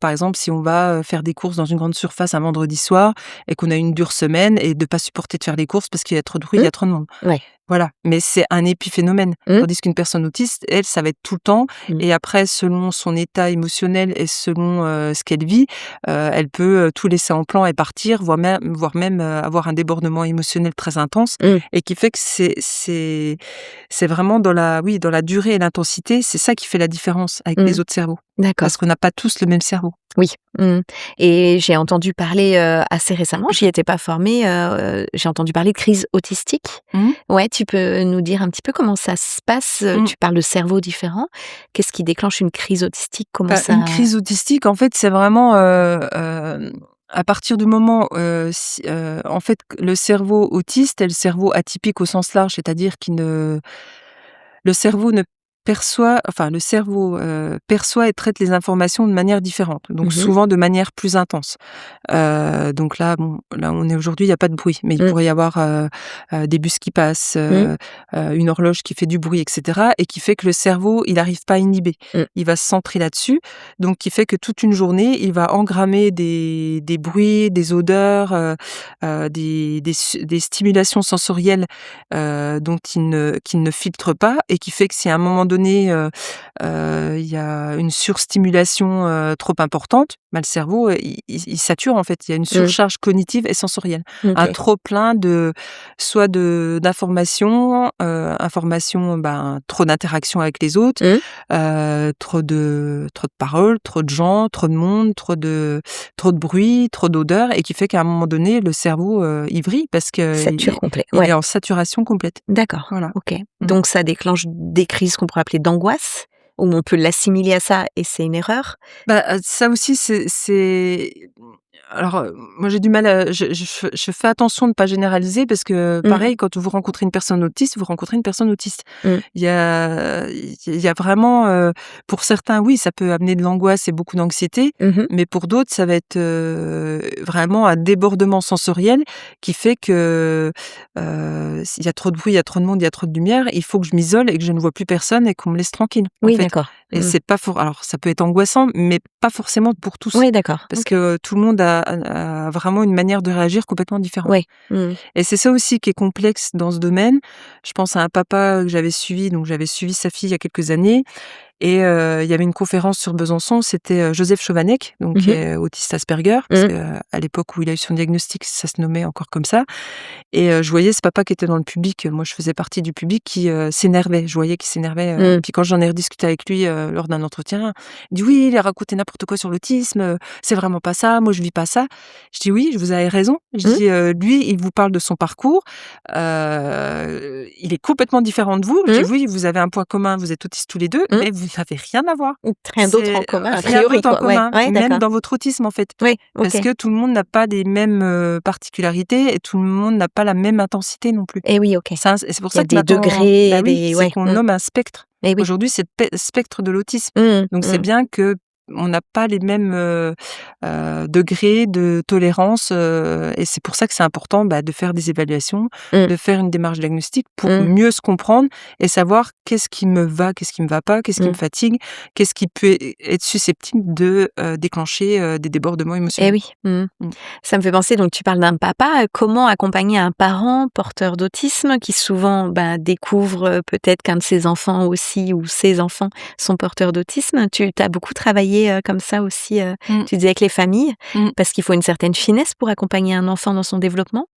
Par exemple, si on va faire des courses dans une grande surface un vendredi soir et qu'on a une dure semaine et de pas supporter de faire les courses parce qu'il y a trop de bruit, il y a trop de monde. Voilà, mais c'est un épiphénomène. Tandis qu'une personne autiste, elle, ça va être tout le temps. Et après, selon son état émotionnel et selon ce qu'elle vit, elle peut tout laisser en plan et partir, voire même avoir un débordement émotionnel très intense. Et qui fait que c'est vraiment dans la durée et l'intensité, c'est ça qui fait la différence avec les autres cerveaux. D'accord. Parce qu'on n'a pas tous le même cerveau. Oui. Et j'ai entendu parler assez récemment, j'y étais pas formée, j'ai entendu parler de crise autistique. Ouais, tu peux nous dire un petit peu comment ça se passe? Tu parles de cerveaux différents. Qu'est-ce qui déclenche une crise autistique? Comment ça... Une crise autistique, en fait, c'est vraiment à partir du moment, en fait, le cerveau autiste est le cerveau atypique au sens large, c'est-à-dire le cerveau perçoit et traite les informations de manière différente, donc souvent de manière plus intense. Donc là, on est aujourd'hui, il y a pas de bruit, mais il pourrait y avoir des bus qui passent, une horloge qui fait du bruit, etc., et qui fait que le cerveau, il n'arrive pas à inhiber. Il va se centrer là-dessus, donc qui fait que toute une journée, il va engrammer des bruits, des odeurs, des stimulations sensorielles dont qu'il ne filtre pas, et qui fait que si à un moment donné, il y a une surstimulation trop importante, le cerveau, il sature en fait. Il y a une surcharge cognitive et sensorielle. Okay. Un trop plein d'informations, trop d'interactions avec les autres, trop de paroles, trop de gens, trop de monde, trop de bruit, trop d'odeurs, et qui fait qu'à un moment donné, le cerveau il vrille parce que il est en saturation complète. D'accord. Voilà. Ok. Donc ça déclenche des crises qu'on pourrait appeler d'angoisse, où on peut l'assimiler à ça et c'est une erreur. Ça aussi, c'est... Alors, moi j'ai du mal à... Je fais attention de ne pas généraliser, parce que pareil, quand vous rencontrez une personne autiste, vous rencontrez une personne autiste. Il y a vraiment... pour certains, oui, ça peut amener de l'angoisse et beaucoup d'anxiété, mais pour d'autres, ça va être vraiment un débordement sensoriel qui fait que s'il y a trop de bruit, il y a trop de monde, il y a trop de lumière, il faut que je m'isole et que je ne vois plus personne et qu'on me laisse tranquille. Oui, d'accord. Et c'est pas alors ça peut être angoissant, mais pas forcément pour tous. Oui, d'accord. Parce que tout le monde a vraiment une manière de réagir complètement différente. Oui. Et c'est ça aussi qui est complexe dans ce domaine. Je pense à un papa que j'avais suivi, donc j'avais suivi sa fille il y a quelques années. Et il y avait une conférence sur Besançon, c'était Joseph Chovanec, donc qui est autiste Asperger, parce qu'à l'époque où il a eu son diagnostic, ça se nommait encore comme ça. Et je voyais ce papa qui était dans le public, moi je faisais partie du public, qui s'énervait. Je voyais qu'il s'énervait. Puis quand j'en ai rediscuté avec lui lors d'un entretien, il dit oui, il a raconté n'importe quoi sur l'autisme, c'est vraiment pas ça, moi je vis pas ça. Je dis oui, vous avez raison. Je dis lui, il vous parle de son parcours, il est complètement différent de vous. Je dis oui, vous avez un point commun, vous êtes autistes tous les deux, mais vous n'avez rien à voir. Rien d'autre en commun, a rien priori. d'autre en commun, Ouais, même dans votre autisme en fait. Oui, Parce que tout le monde n'a pas les mêmes particularités et tout le monde n'a pas la même intensité non plus. Et oui, ok. C'est pour ça que des degrés, c'est qu'on nomme un spectre. Aujourd'hui, c'est le spectre de l'autisme. Donc c'est bien que on n'a pas les mêmes degrés de tolérance, et c'est pour ça que c'est important de faire des évaluations, de faire une démarche diagnostique pour mieux se comprendre et savoir qu'est-ce qui me va, qu'est-ce qui me va pas, qu'est-ce qui me fatigue, qu'est-ce qui peut être susceptible de déclencher des débordements émotionnels. Eh oui. Ça me fait penser, donc tu parles d'un papa, comment accompagner un parent porteur d'autisme qui souvent découvre peut-être qu'un de ses enfants aussi ou ses enfants sont porteurs d'autisme. Tu as beaucoup travaillé comme ça aussi, tu disais avec les familles, parce qu'il faut une certaine finesse pour accompagner un enfant dans son développement.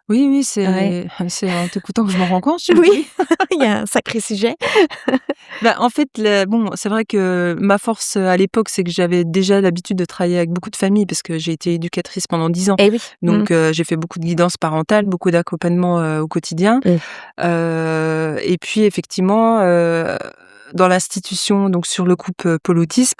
Oui, c'est en t'écoutant que je m'en rends compte. Oui, il y a un sacré sujet. En fait, c'est vrai que ma force à l'époque, c'est que j'avais déjà l'habitude de travailler avec beaucoup de familles, parce que j'ai été éducatrice pendant 10 ans. Eh oui. Donc, j'ai fait beaucoup de guidance parentale, beaucoup d'accompagnement au quotidien. Et puis, effectivement, dans l'institution, donc sur le groupe Pôle Autisme,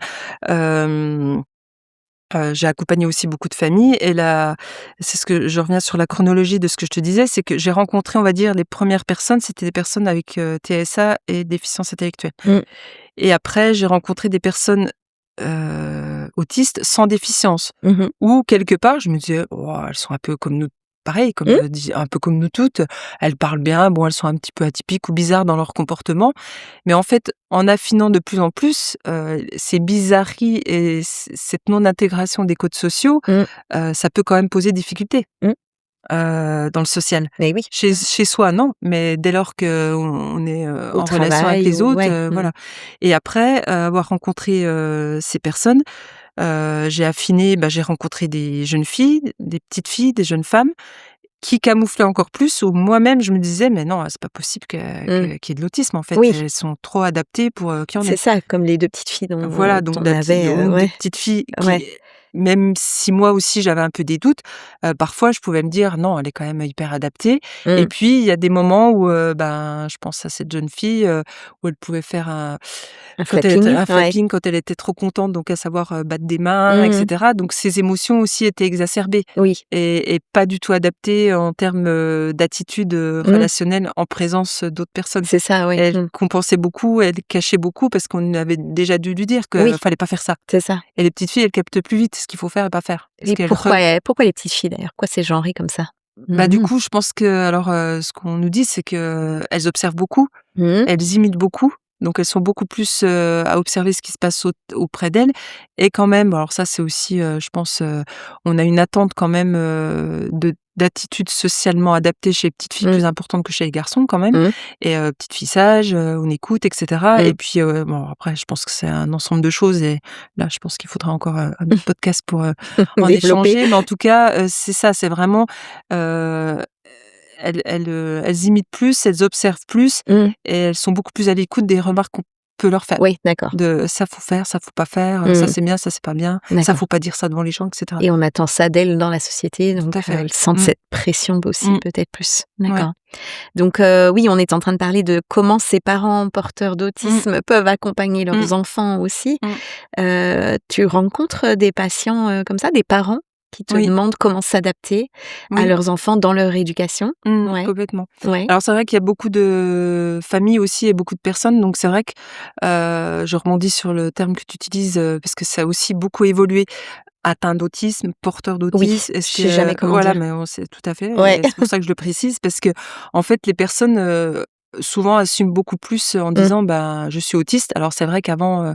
j'ai accompagné aussi beaucoup de familles, et là, c'est ce que je reviens sur la chronologie de ce que je te disais, c'est que j'ai rencontré, on va dire, les premières personnes, c'était des personnes avec TSA et déficience intellectuelle. Et après, j'ai rencontré des personnes autistes sans déficience, où quelque part, je me disais, elles sont un peu comme nous. Pareil, un peu comme nous toutes, elles parlent bien, elles sont un petit peu atypiques ou bizarres dans leur comportement, mais en fait, en affinant de plus en plus, ces bizarreries et cette non-intégration des codes sociaux, ça peut quand même poser difficulté. dans le social. Mais oui. Chez soi, non, mais dès lors qu'on est en relation avec les autres, voilà. Et après avoir rencontré ces personnes, j'ai affiné, j'ai rencontré des jeunes filles, des petites filles, des jeunes femmes qui camouflaient encore plus, où moi-même je me disais: «Mais non, c'est pas possible qu'il y ait de l'autisme, en fait. Oui. Elles sont trop adaptées pour qu'il y en ait». C'est ça, comme les 2 petites filles dont Voilà, donc on avait, des petites filles qui, même si moi aussi j'avais un peu des doutes, parfois je pouvais me dire: «Non, elle est quand même hyper adaptée». Et puis il y a des moments où, je pense à cette jeune fille, où elle pouvait faire un flapping quand elle était trop contente, donc à savoir, battre des mains, et cetera. Donc ses émotions aussi étaient exacerbées et pas du tout adaptées en termes d'attitude relationnelle en présence d'autres personnes. C'est ça, oui. Elle compensait beaucoup, elle cachait beaucoup parce qu'on avait déjà dû lui dire qu'il fallait pas faire ça. C'est ça. Et les petites filles, elles captent plus vite ce qu'il faut faire et pas faire. Et pourquoi les petites filles d'ailleurs? Pourquoi c'est genré comme ça? Du coup, je pense que ce qu'on nous dit, c'est qu'elles observent beaucoup, elles imitent beaucoup, donc elles sont beaucoup plus à observer ce qui se passe auprès d'elles. Et quand même, alors ça c'est aussi, je pense, on a une attente quand même d'attitudes socialement adaptées chez les petites filles plus importante que chez les garçons quand même. Et petites filles sages, on écoute, etc. Et puis après, je pense que c'est un ensemble de choses. Et là, je pense qu'il faudra encore un autre podcast pour en échanger. Mais en tout cas, c'est ça, c'est vraiment elles imitent plus, elles observent plus, et elles sont beaucoup plus à l'écoute des remarques qu'on peut leur faire. Oui, d'accord. De ça faut faire, ça faut pas faire, ça c'est bien, ça c'est pas bien, ça faut pas dire ça devant les gens, etc. Et on attend ça d'elles dans la société, donc elles sentent cette pression aussi peut-être plus. D'accord. Ouais. Donc oui, on est en train de parler de comment ces parents porteurs d'autisme peuvent accompagner leurs enfants aussi. Tu rencontres des patients comme ça, des parents qui te demandent comment s'adapter à leurs enfants dans leur éducation. Complètement. Alors c'est vrai qu'il y a beaucoup de familles aussi et beaucoup de personnes, donc c'est vrai que je rebondis sur le terme que tu utilises parce que ça a aussi beaucoup évolué. Atteint d'autisme, porteur d'autisme. Oui, je sais jamais comment dire. Mais on sait tout à fait. C'est pour ça que je le précise, parce que en fait les personnes souvent assument beaucoup plus en disant je suis autiste. Alors c'est vrai qu'avant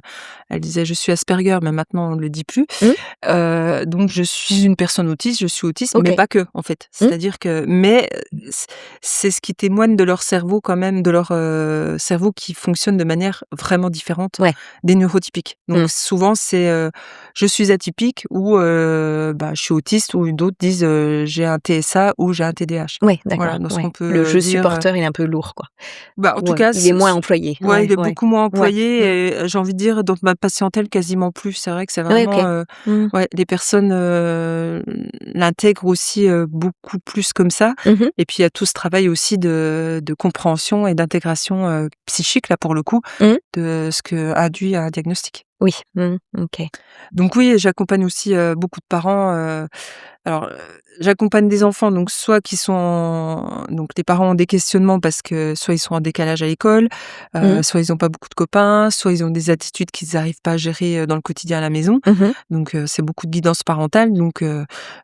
elle disait je suis Asperger, mais maintenant on ne le dit plus. Donc je suis une personne autiste, je suis autiste, mais pas que en fait. C'est-à-dire que c'est ce qui témoigne de leur cerveau quand même, de leur cerveau qui fonctionne de manière vraiment différente des neurotypiques. Donc souvent c'est je suis atypique ou je suis autiste, ou d'autres disent j'ai un TSA ou j'ai un TDAH. Oui, d'accord. Voilà, donc on peut le je dire, suis porteur, il est un peu lourd, quoi. En tout cas, il est moins employé. Il est beaucoup moins employé, et j'ai envie de dire dans ma patientèle quasiment plus. C'est vrai que c'est vraiment les personnes l'intègrent aussi beaucoup plus comme ça. Et puis il y a tout ce travail aussi de compréhension et d'intégration psychique là pour le coup de ce que induit un diagnostic. Oui, ok. Donc oui, j'accompagne aussi beaucoup de parents. Alors, j'accompagne des enfants, donc soit qui sont donc les parents ont des questionnements parce que soit ils sont en décalage à l'école, soit ils ont pas beaucoup de copains, soit ils ont des attitudes qu'ils n'arrivent pas à gérer dans le quotidien à la maison. Donc c'est beaucoup de guidance parentale. Donc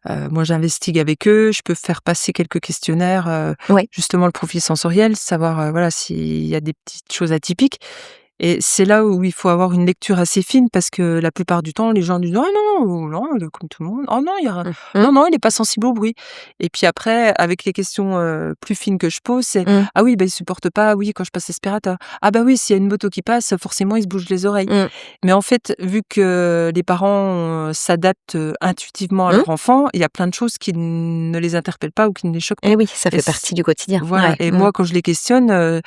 moi j'investigue avec eux, je peux faire passer quelques questionnaires, justement le profil sensoriel, savoir s'il y a des petites choses atypiques. Et c'est là où il faut avoir une lecture assez fine, parce que la plupart du temps, les gens disent: «Oh non, il est comme tout le monde. Oh non, non, il est pas sensible au bruit». Et puis après, avec les questions plus fines que je pose, c'est: «Ah oui, il supporte pas, oui, quand je passe l'aspirateur. Ah bah oui, s'il y a une moto qui passe, forcément, il se bouge les oreilles». Mais en fait, vu que les parents s'adaptent intuitivement à leur enfant, il y a plein de choses qui ne les interpellent pas ou qui ne les choquent pas. Et oui, ça fait partie du quotidien. Voilà. Et moi, quand je les questionne,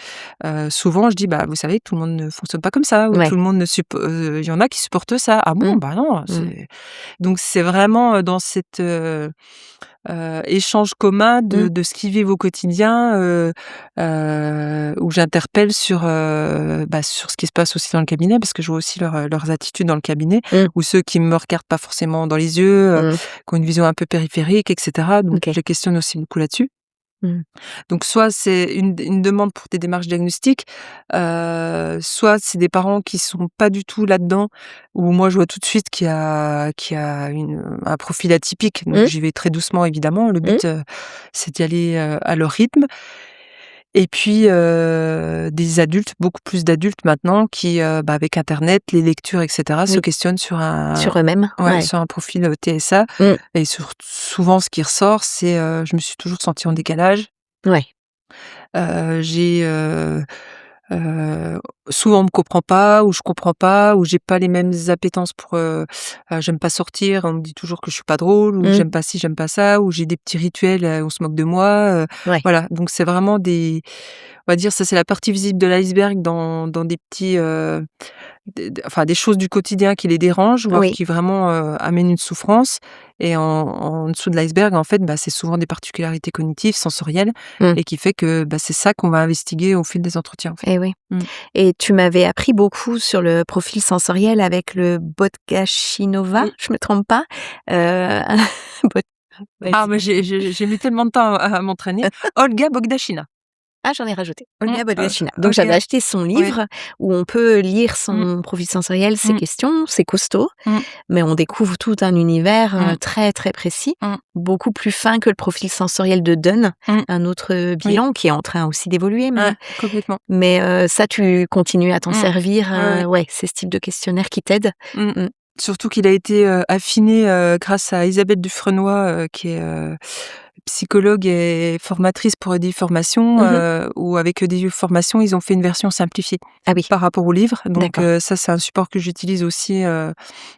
souvent, je dis: vous savez que tout le monde ne fonctionne pas comme ça, ou tout le monde il y en a qui supportent ça. Ah bon, non. Donc c'est vraiment dans cet échange commun de ce qu'ils vivent au quotidien, où j'interpelle sur ce qui se passe aussi dans le cabinet, parce que je vois aussi leurs attitudes dans le cabinet, ou ceux qui me regardent pas forcément dans les yeux, qui ont une vision un peu périphérique, etc. Donc je les questionne aussi beaucoup là-dessus. Donc soit c'est une demande pour des démarches diagnostiques, soit c'est des parents qui sont pas du tout là-dedans, où moi je vois tout de suite qu'il y a un profil atypique. Donc j'y vais très doucement évidemment. Le but c'est d'y aller à leur rythme. Et puis des adultes, beaucoup plus d'adultes maintenant qui, avec internet, les lectures et cetera, se questionnent sur Sur eux-mêmes. sur un profil, TSA. Et souvent ce qui ressort, c'est, je me suis toujours sentie en décalage. Ouais. J'ai, souvent on me comprend pas ou je comprends pas ou j'ai pas les mêmes appétences pour, j'aime pas sortir, on me dit toujours que je suis pas drôle ou j'aime pas ci, j'aime pas ça ou j'ai des petits rituels, on se moque de moi, Ouais. voilà. Donc c'est vraiment on va dire ça c'est la partie visible de l'iceberg dans des petits, des choses du quotidien qui les dérangent, voire qui vraiment, amènent une souffrance. Et en dessous de l'iceberg, en fait, c'est souvent des particularités cognitives, sensorielles, et qui fait que, c'est ça qu'on va investiguer au fil des entretiens, en fait. Et oui. Et tu m'avais appris beaucoup sur le profil sensoriel avec le Botkachinova, je me trompe pas? Mais j'ai mis tellement de temps à m'entraîner. Olga Bogdachina. Ah, j'en ai rajouté. Olga Bogdachina. Donc j'avais acheté son livre où on peut lire son profil sensoriel, ses questions, c'est costaud, mais on découvre tout un univers très, très précis, beaucoup plus fin que le profil sensoriel de Dunn, un autre bilan qui est en train aussi d'évoluer. Complètement. Mais ça, tu continues à t'en servir. C'est ce type de questionnaire qui t'aide. Surtout qu'il a été affiné grâce à Isabelle Dufresnoy, qui est psychologue et formatrice pour EDI Formation, où avec EDI Formation, ils ont fait une version simplifiée par rapport au livre. Donc ça, c'est un support que j'utilise aussi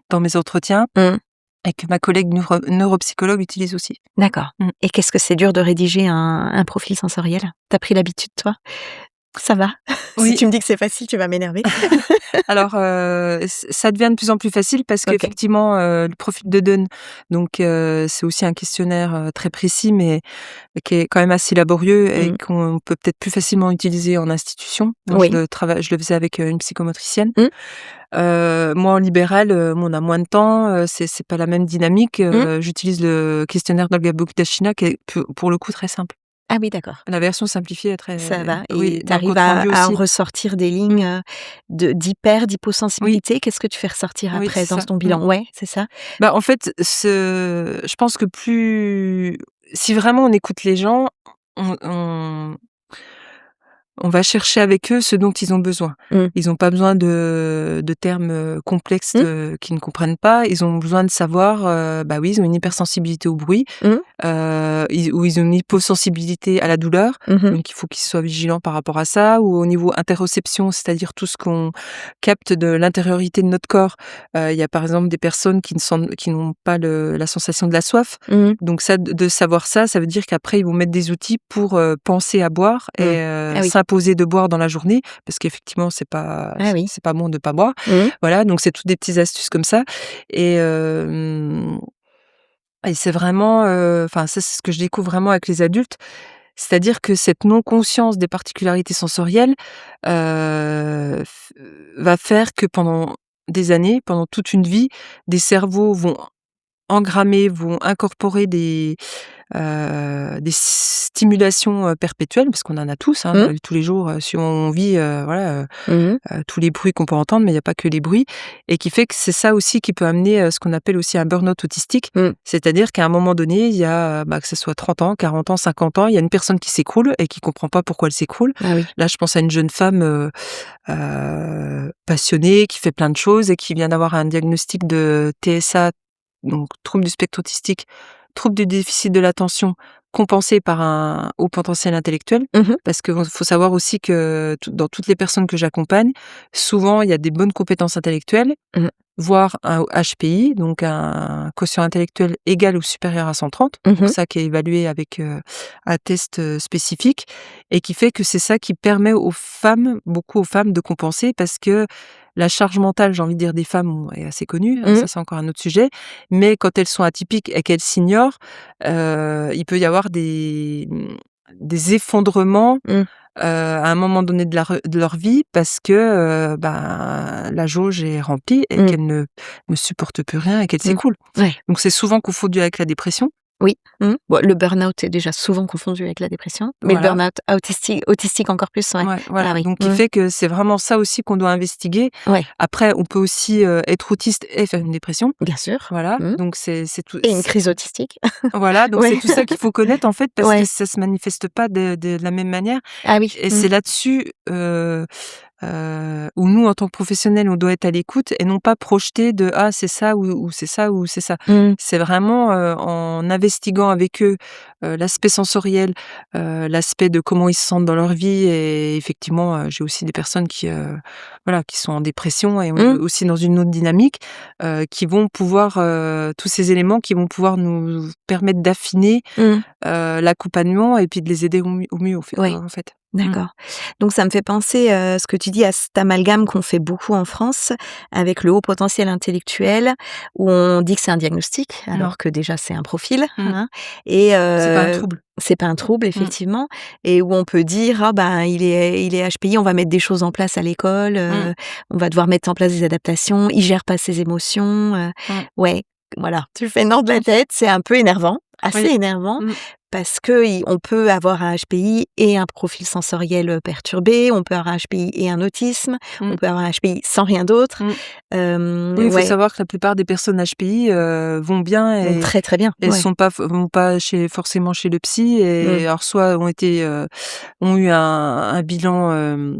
dans mes entretiens et que ma collègue neuropsychologue utilise aussi. D'accord. Et qu'est-ce que c'est dur de rédiger un profil sensoriel? T'as pris l'habitude, toi? Ça va? Si tu me dis que c'est facile, tu vas m'énerver. Alors, ça devient de plus en plus facile parce qu'effectivement, le profil de Dunn, donc c'est aussi un questionnaire très précis, mais qui est quand même assez laborieux et qu'on peut peut-être plus facilement utiliser en institution. Donc, je le faisais avec une psychomotricienne. Moi, en libéral, on a moins de temps, c'est pas la même dynamique. J'utilise le questionnaire d'Olga Bogdachina qui est pour le coup très simple. Ah oui, d'accord. La version simplifiée est très... Ça va. Et tu arrives à en ressortir des lignes d'hypersensibilité. Qu'est-ce que tu fais ressortir après dans ton bilan? Ouais, c'est ça. En fait, je pense que si vraiment on écoute les gens, on va chercher avec eux ce dont ils ont besoin. Ils n'ont pas besoin de termes complexes qu'ils ne comprennent pas. Ils ont besoin de savoir, ils ont une hypersensibilité au bruit, ou ils ont une hyposensibilité à la douleur. Donc il faut qu'ils soient vigilants par rapport à ça. Ou au niveau interoception, c'est-à-dire tout ce qu'on capte de l'intériorité de notre corps. Il y a par exemple des personnes qui n'ont pas la sensation de la soif. Donc ça, de savoir ça veut dire qu'après ils vont mettre des outils pour penser à boire et s'imposer de boire dans la journée, parce qu'effectivement c'est pas bon de pas boire. Voilà, donc c'est toutes des petites astuces comme ça. Et c'est vraiment, ça c'est ce que je découvre vraiment avec les adultes, c'est-à-dire que cette non-conscience des particularités sensorielles va faire que pendant des années, pendant toute une vie, des cerveaux vont engrammer, vont incorporer des stimulations perpétuelles, parce qu'on en a tous, dans la vie de tous les jours, si on vit tous les bruits qu'on peut entendre, mais il n'y a pas que les bruits, et qui fait que c'est ça aussi qui peut amener ce qu'on appelle aussi un burn-out autistique, c'est-à-dire qu'à un moment donné, il y a, que ce soit 30 ans, 40 ans, 50 ans, il y a une personne qui s'écroule et qui comprend pas pourquoi elle s'écroule. Là, je pense à une jeune femme passionnée, qui fait plein de choses et qui vient d'avoir un diagnostic de TSA, donc trouble du spectre autistique, trouble du déficit de l'attention, compensé par un haut potentiel intellectuel, parce qu'il faut savoir aussi que dans toutes les personnes que j'accompagne, souvent il y a des bonnes compétences intellectuelles, voire un HPI, donc un quotient intellectuel égal ou supérieur à 130, donc ça qui est évalué avec un test spécifique, et qui fait que c'est ça qui permet beaucoup aux femmes de compenser, parce que la charge mentale, j'ai envie de dire, des femmes est assez connue, ça c'est encore un autre sujet, mais quand elles sont atypiques et qu'elles s'ignorent, il peut y avoir des effondrements à un moment donné de leur vie, parce que la jauge est remplie et qu'elles ne supportent plus rien et qu'elles s'écoulent. Donc c'est souvent confondu avec la dépression. Oui. Bon, le burn-out est déjà souvent confondu avec la dépression, mais le burn-out autistique encore plus, ouais. Voilà. Ah oui. Donc, il fait que c'est vraiment ça aussi qu'on doit investiguer. Ouais. Après, on peut aussi être autiste et faire une dépression. Bien sûr. Voilà. Donc, c'est tout. Et une crise autistique. Voilà. Donc, Ouais. c'est tout ça qu'il faut connaître, en fait, parce que ça se manifeste pas de la même manière. Ah oui. Et c'est là-dessus où nous, en tant que professionnels, on doit être à l'écoute et non pas projeter de ah c'est ça ou c'est ça ou c'est ça. C'est vraiment en investiguant avec eux l'aspect sensoriel, l'aspect de comment ils se sentent dans leur vie et effectivement j'ai aussi des personnes qui sont en dépression et aussi dans une autre dynamique qui vont pouvoir tous ces éléments qui vont pouvoir nous permettre d'affiner l'accompagnement et puis de les aider au mieux en fait. D'accord. Donc ça me fait penser, ce que tu dis à cet amalgame qu'on fait beaucoup en France avec le haut potentiel intellectuel où on dit que c'est un diagnostic alors que déjà c'est un profil, hein, et c'est pas un trouble. C'est pas un trouble effectivement et où on peut dire: «Ah ben il est HPI, on va mettre des choses en place à l'école, on va devoir mettre en place des adaptations, il gère pas ses émotions». Ouais, voilà, tu fais nord de la tête, c'est un peu énervant, assez énervant. Parce qu'on peut avoir un HPI et un profil sensoriel perturbé, on peut avoir un HPI et un autisme, on peut avoir un HPI sans rien d'autre. Oui, il faut savoir que la plupart des personnes HPI vont bien et vont très très bien. Elles vont pas forcément chez le psy et alors soit ont eu un bilan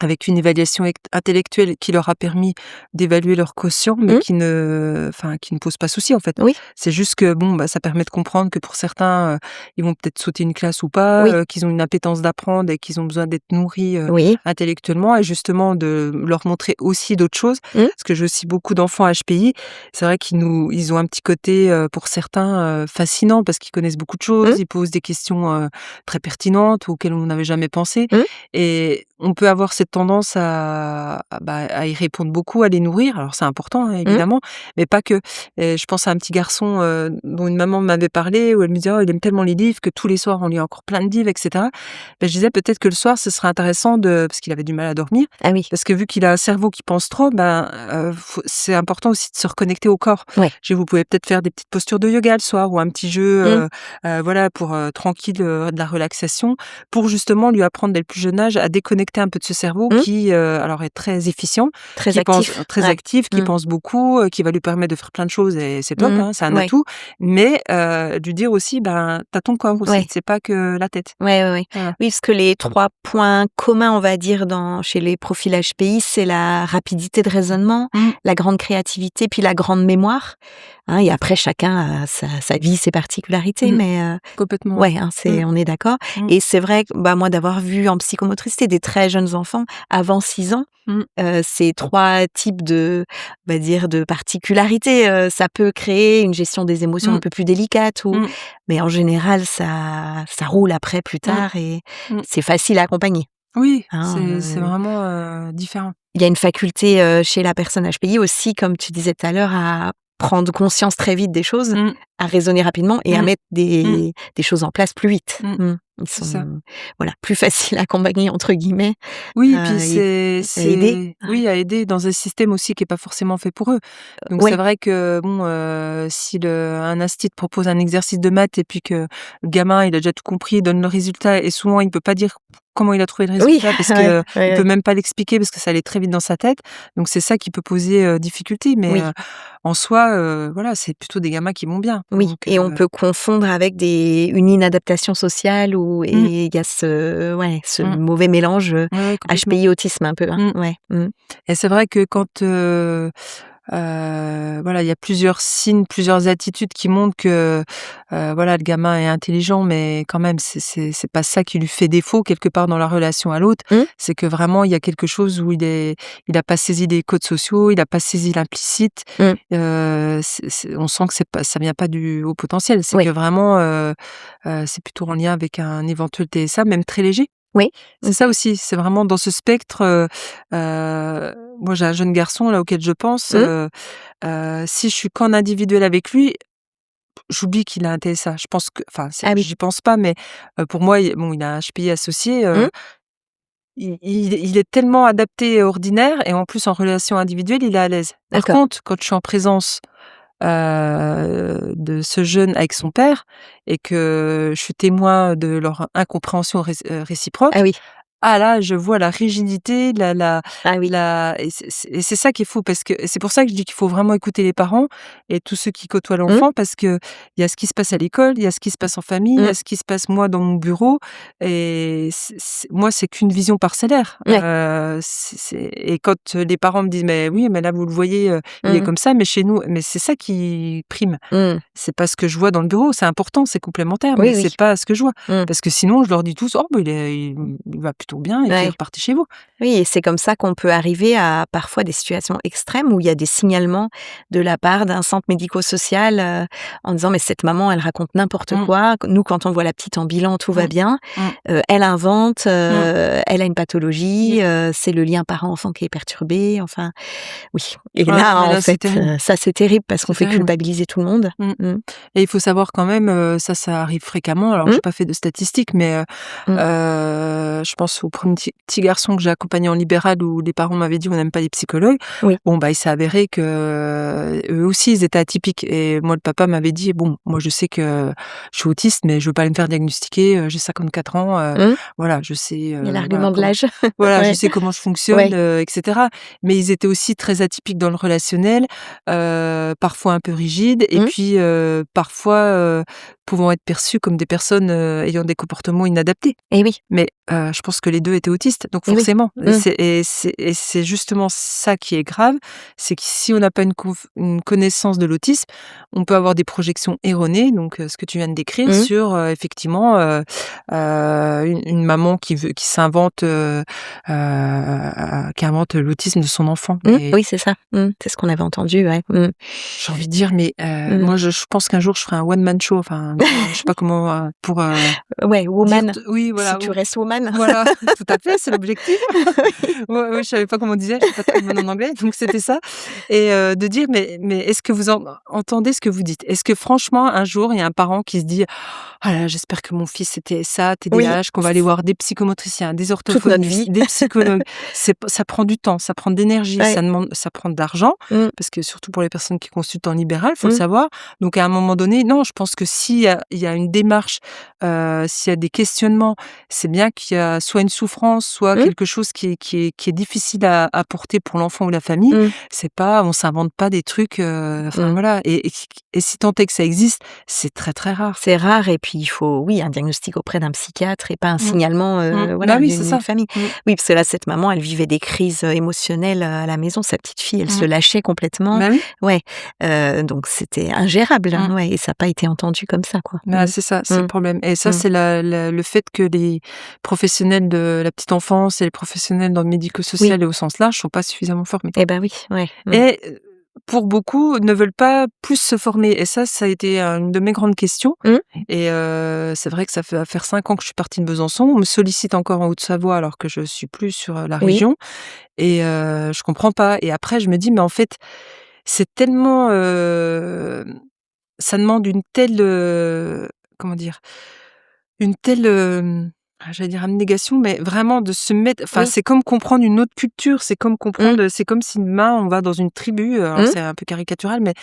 avec une évaluation intellectuelle qui leur a permis d'évaluer leur quotient, mais qui ne pose pas souci en fait. Oui. C'est juste que ça permet de comprendre que pour certains, ils vont peut-être sauter une classe ou pas, qu'ils ont une appétence d'apprendre et qu'ils ont besoin d'être nourris intellectuellement et justement de leur montrer aussi d'autres choses. Parce que j'ai aussi beaucoup d'enfants HPI. C'est vrai ils ont un petit côté pour certains fascinant parce qu'ils connaissent beaucoup de choses, ils posent des questions très pertinentes auxquelles on n'avait jamais pensé et on peut avoir cette tendance à y répondre beaucoup, à les nourrir. Alors c'est important, hein, évidemment, mais pas que. Et je pense à un petit garçon dont une maman m'avait parlé, où elle me disait « Oh, il aime tellement les livres que tous les soirs, on lit encore plein de livres, etc. » Je disais peut-être que le soir, ce serait intéressant parce qu'il avait du mal à dormir. Ah oui. Parce que vu qu'il a un cerveau qui pense trop, c'est important aussi de se reconnecter au corps. Ouais. Vous pouvez peut-être faire des petites postures de yoga le soir ou un petit jeu pour tranquille, de la relaxation, pour justement lui apprendre dès le plus jeune âge à déconnecter un peu de ce cerveau qui alors est très efficient, très actif, qui pense beaucoup, qui va lui permettre de faire plein de choses et c'est top, hein, c'est un atout. Mais lui dire aussi, t'as ton corps aussi, c'est pas que la tête. Voilà. Oui, parce que les 3 points communs, on va dire, chez les profils HPI, c'est la rapidité de raisonnement, la grande créativité, puis la grande mémoire. Hein, et après, chacun a sa vie, ses particularités, mais complètement. On est d'accord. Et c'est vrai que moi, d'avoir vu en psychomotricité des très jeunes enfants avant 6 ans, ces 3 types de particularités, ça peut créer une gestion des émotions un peu plus délicate, mais en général, ça roule après plus tard et c'est facile à accompagner. Oui, c'est vraiment différent. Il y a une faculté chez la personne HPI aussi, comme tu disais tout à l'heure, à prendre conscience très vite des choses, à raisonner rapidement et à mettre des choses en place plus vite. Ils sont plus faciles à accompagner entre guillemets. Oui, puis c'est aider. Oui, à aider dans un système aussi qui est pas forcément fait pour eux. Donc c'est vrai que si un institut propose un exercice de maths et puis que le gamin il a déjà tout compris, il donne le résultat et souvent il peut pas dire comment il a trouvé le résultat parce que il peut même pas l'expliquer parce que ça allait très vite dans sa tête. Donc c'est ça qui peut poser difficulté, mais en soi c'est plutôt des gamins qui vont bien. Oui, donc, et on peut confondre avec une inadaptation sociale et il y a ce mauvais mélange HPI autisme un peu. Et c'est vrai que quand il y a plusieurs signes, plusieurs attitudes qui montrent que le gamin est intelligent, mais quand même c'est pas ça qui lui fait défaut quelque part dans la relation à l'autre. C'est que vraiment il y a quelque chose où il a pas saisi des codes sociaux, il a pas saisi l'implicite. On sent que ça vient pas du haut potentiel, c'est que vraiment c'est plutôt en lien avec un éventuel TSA, même très léger. Oui. C'est ça aussi, c'est vraiment dans ce spectre. Moi, j'ai un jeune garçon là auquel je pense. Si je suis qu'en individuel avec lui, j'oublie qu'il a un TSA. Je pense que, j'y pense pas, mais pour moi, il a un HPI associé. Il est tellement adapté et ordinaire, et en plus en relation individuelle, il est à l'aise. Par contre, quand je suis en présence de ce jeune avec son père et que je suis témoin de leur incompréhension réciproque. Ah oui. Ah là, je vois la rigidité, Ah oui. et c'est ça qui est fou parce que c'est pour ça que je dis qu'il faut vraiment écouter les parents et tous ceux qui côtoient l'enfant parce que il y a ce qui se passe à l'école, il y a ce qui se passe en famille, il y a ce qui se passe moi dans mon bureau et moi c'est qu'une vision parcellaire. Ouais. Et quand les parents me disent mais oui, mais là vous le voyez, il est comme ça, mais chez nous, mais c'est ça qui prime. C'est pas ce que je vois dans le bureau, c'est important, c'est complémentaire, mais c'est pas ce que je vois. Parce que sinon je leur dis tous oh bah, il va plutôt bien et puis repartez chez vous. Oui, et c'est comme ça qu'on peut arriver à parfois des situations extrêmes où il y a des signalements de la part d'un centre médico-social en disant mais cette maman elle raconte n'importe quoi. Nous quand on voit la petite en bilan tout va bien. Elle invente, elle a une pathologie, c'est le lien parent-enfant qui est perturbé. Enfin, oui. Et là en fait ça c'est terrible parce qu'on fait culpabiliser tout le monde. Et il faut savoir quand même, ça arrive fréquemment. Alors j'ai pas fait de statistiques, mais je pense au premier petit garçon que j'ai accompagné en libéral où les parents m'avaient dit on n'aime pas les psychologues. Bon bah il s'est avéré que eux aussi ils étaient atypiques et moi le papa m'avait dit bon moi je sais que je suis autiste mais je veux pas me faire diagnostiquer, j'ai 54 ans, voilà je sais. Il y a l'argument de l'âge. Voilà je sais comment je fonctionne, etc. Mais ils étaient aussi très atypiques dans le relationnel, parfois un peu rigides et puis parfois pouvant être perçus comme des personnes ayant des comportements inadaptés. Et oui. Mais je pense que les deux étaient autistes, donc forcément. C'est justement ça qui est grave, c'est que si on n'a pas une connaissance de l'autisme, on peut avoir des projections erronées, donc ce que tu viens de décrire, sur effectivement une maman qui s'invente, qui invente l'autisme de son enfant. Oui, c'est ça. C'est ce qu'on avait entendu, ouais. J'ai envie de dire, mais moi, je pense qu'un jour, je ferai un one-man show. Enfin, je sais pas comment pour. Ouais, woman. Oui, voilà. Si tu restes woman. Voilà, tout à fait, c'est l'objectif. Ouais, je savais pas comment on disait, je suis pas très bonne en anglais, donc c'était ça. Et de dire, mais est-ce que vous entendez ce que vous dites? Est-ce que franchement, un jour, il y a un parent qui se dit, ah là, j'espère que mon fils c'était ça, TDAH, qu'on va aller voir des psychomotriciens, des orthophonistes, des psychologues. Ça prend du temps, ça prend de l'énergie, ça prend de l'argent, parce que surtout pour les personnes qui consultent en libéral, faut le savoir. Donc à un moment donné, non, je pense que s'il y a une démarche, s'il y a des questionnements, c'est bien qu'il y a soit une souffrance, soit quelque chose qui est difficile à porter pour l'enfant ou la famille. C'est pas, on s'invente pas des trucs, enfin voilà. Et si tant est que ça existe, c'est très très rare. C'est rare et puis il faut, un diagnostic auprès d'un psychiatre et pas un signalement, voilà, bah oui, d'une famille. Oui, parce que là, cette maman, elle vivait des crises émotionnelles à la maison. Sa petite fille, elle se lâchait complètement. Bah oui. Ouais. Donc c'était ingérable, et ça n'a pas été entendu comme ça, quoi. Bah, c'est ça, c'est le problème. Et ça, c'est le fait que les professionnels de la petite enfance et les professionnels dans le médico-social et au sens large sont pas suffisamment formés. Eh ben oui, ouais. Et pour beaucoup, ne veulent pas plus se former. Et ça a été une de mes grandes questions. Et c'est vrai que ça va faire 5 ans que je suis partie de Besançon. On me sollicite encore en Haute-Savoie alors que je suis plus sur la région. Et je comprends pas. Et après, je me dis, mais en fait, c'est tellement... ça demande une telle... comment dire? Une telle... j'allais dire abnégation, mais vraiment de se mettre... Enfin, c'est comme comprendre une autre culture, c'est comme comprendre... C'est comme si demain, on va dans une tribu, alors c'est un peu caricatural, mais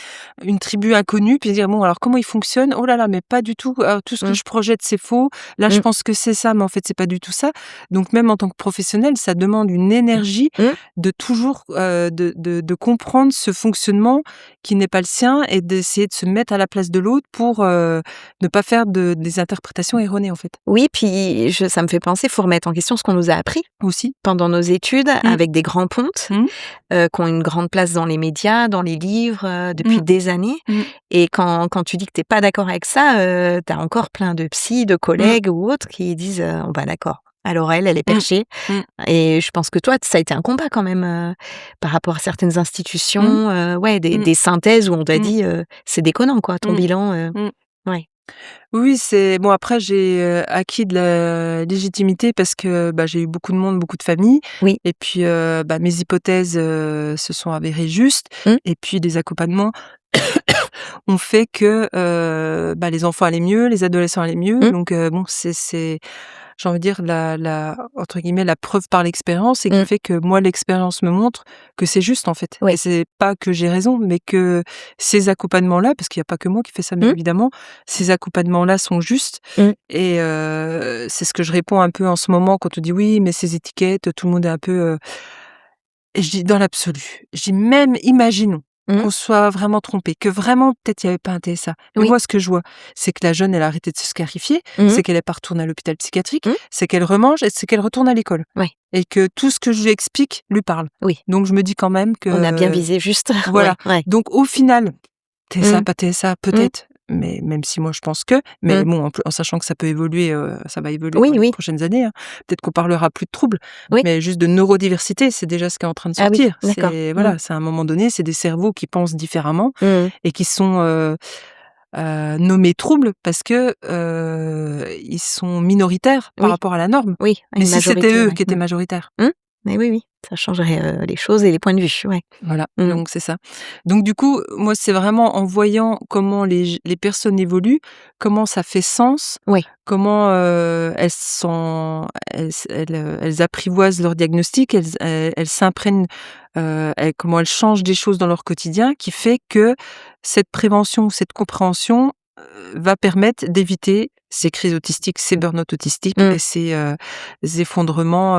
une tribu inconnue, puis dire, bon, alors comment ils fonctionnent? Oh là là, mais pas du tout, tout ce que je projette, c'est faux. Là, je pense que c'est ça, mais en fait, c'est pas du tout ça. Donc, même en tant que professionnel, ça demande une énergie de toujours de comprendre ce fonctionnement qui n'est pas le sien et d'essayer de se mettre à la place de l'autre pour ne pas faire des interprétations erronées, en fait. Oui, puis ça me fait penser, il faut remettre en question ce qu'on nous a appris aussi pendant nos études, avec des grands pontes qui ont une grande place dans les médias, dans les livres, depuis des années. Et quand tu dis que tu n'es pas d'accord avec ça, tu as encore plein de psys, de collègues ou autres qui disent « bah d'accord ». Alors elle est perchée. Et je pense que toi, ça a été un combat quand même par rapport à certaines institutions, des synthèses où on t'a dit c'est déconnant quoi, ton bilan. Ouais. Oui, c'est bon. Après, j'ai acquis de la légitimité parce que j'ai eu beaucoup de monde, beaucoup de familles. Oui. Et puis, mes hypothèses se sont avérées justes. Et puis, des accompagnements ont fait que les enfants allaient mieux, les adolescents allaient mieux. Donc, bon, c'est j'ai envie de dire entre guillemets «la preuve par l'expérience» et qui fait que moi l'expérience me montre que c'est juste en fait. Et c'est pas que j'ai raison, mais que ces accompagnements-là, parce qu'il y a pas que moi qui fais ça bien évidemment, ces accompagnements-là sont justes et c'est ce que je réponds un peu en ce moment quand on dit: «Oui, mais ces étiquettes, tout le monde est un peu» et je dis: «Dans l'absolu», je dis: «Même imaginons qu'on soit vraiment trompé, que vraiment peut-être il y avait pas un TSA. Mais moi ce que je vois, c'est que la jeune elle a arrêté de se scarifier, c'est qu'elle est pas retournée à l'hôpital psychiatrique, c'est qu'elle remange et c'est qu'elle retourne à l'école. Et que tout ce que je lui explique lui parle. Donc je me dis quand même que on a bien visé juste. Voilà. Donc au final, TSA, pas TSA, peut-être. Mais même si moi je pense que, mais bon, en sachant que ça peut évoluer, ça va évoluer dans les prochaines années. Hein. Peut-être qu'on parlera plus de troubles, mais juste de neurodiversité, c'est déjà ce qui est en train de sortir. C'est voilà, c'est à un moment donné, c'est des cerveaux qui pensent différemment et qui sont nommés troubles parce que ils sont minoritaires par rapport à la norme. Oui. Mais si c'était eux qui étaient majoritaires. Mais oui, ça changerait les choses et les points de vue. Voilà, donc c'est ça. Donc du coup, moi, c'est vraiment en voyant comment les personnes évoluent, comment ça fait sens, comment elles apprivoisent leur diagnostic, elles s'imprègnent, comment elles changent des choses dans leur quotidien, qui fait que cette prévention, cette compréhension va permettre d'éviter ces crises autistiques, ces burn-out autistiques et ces effondrements,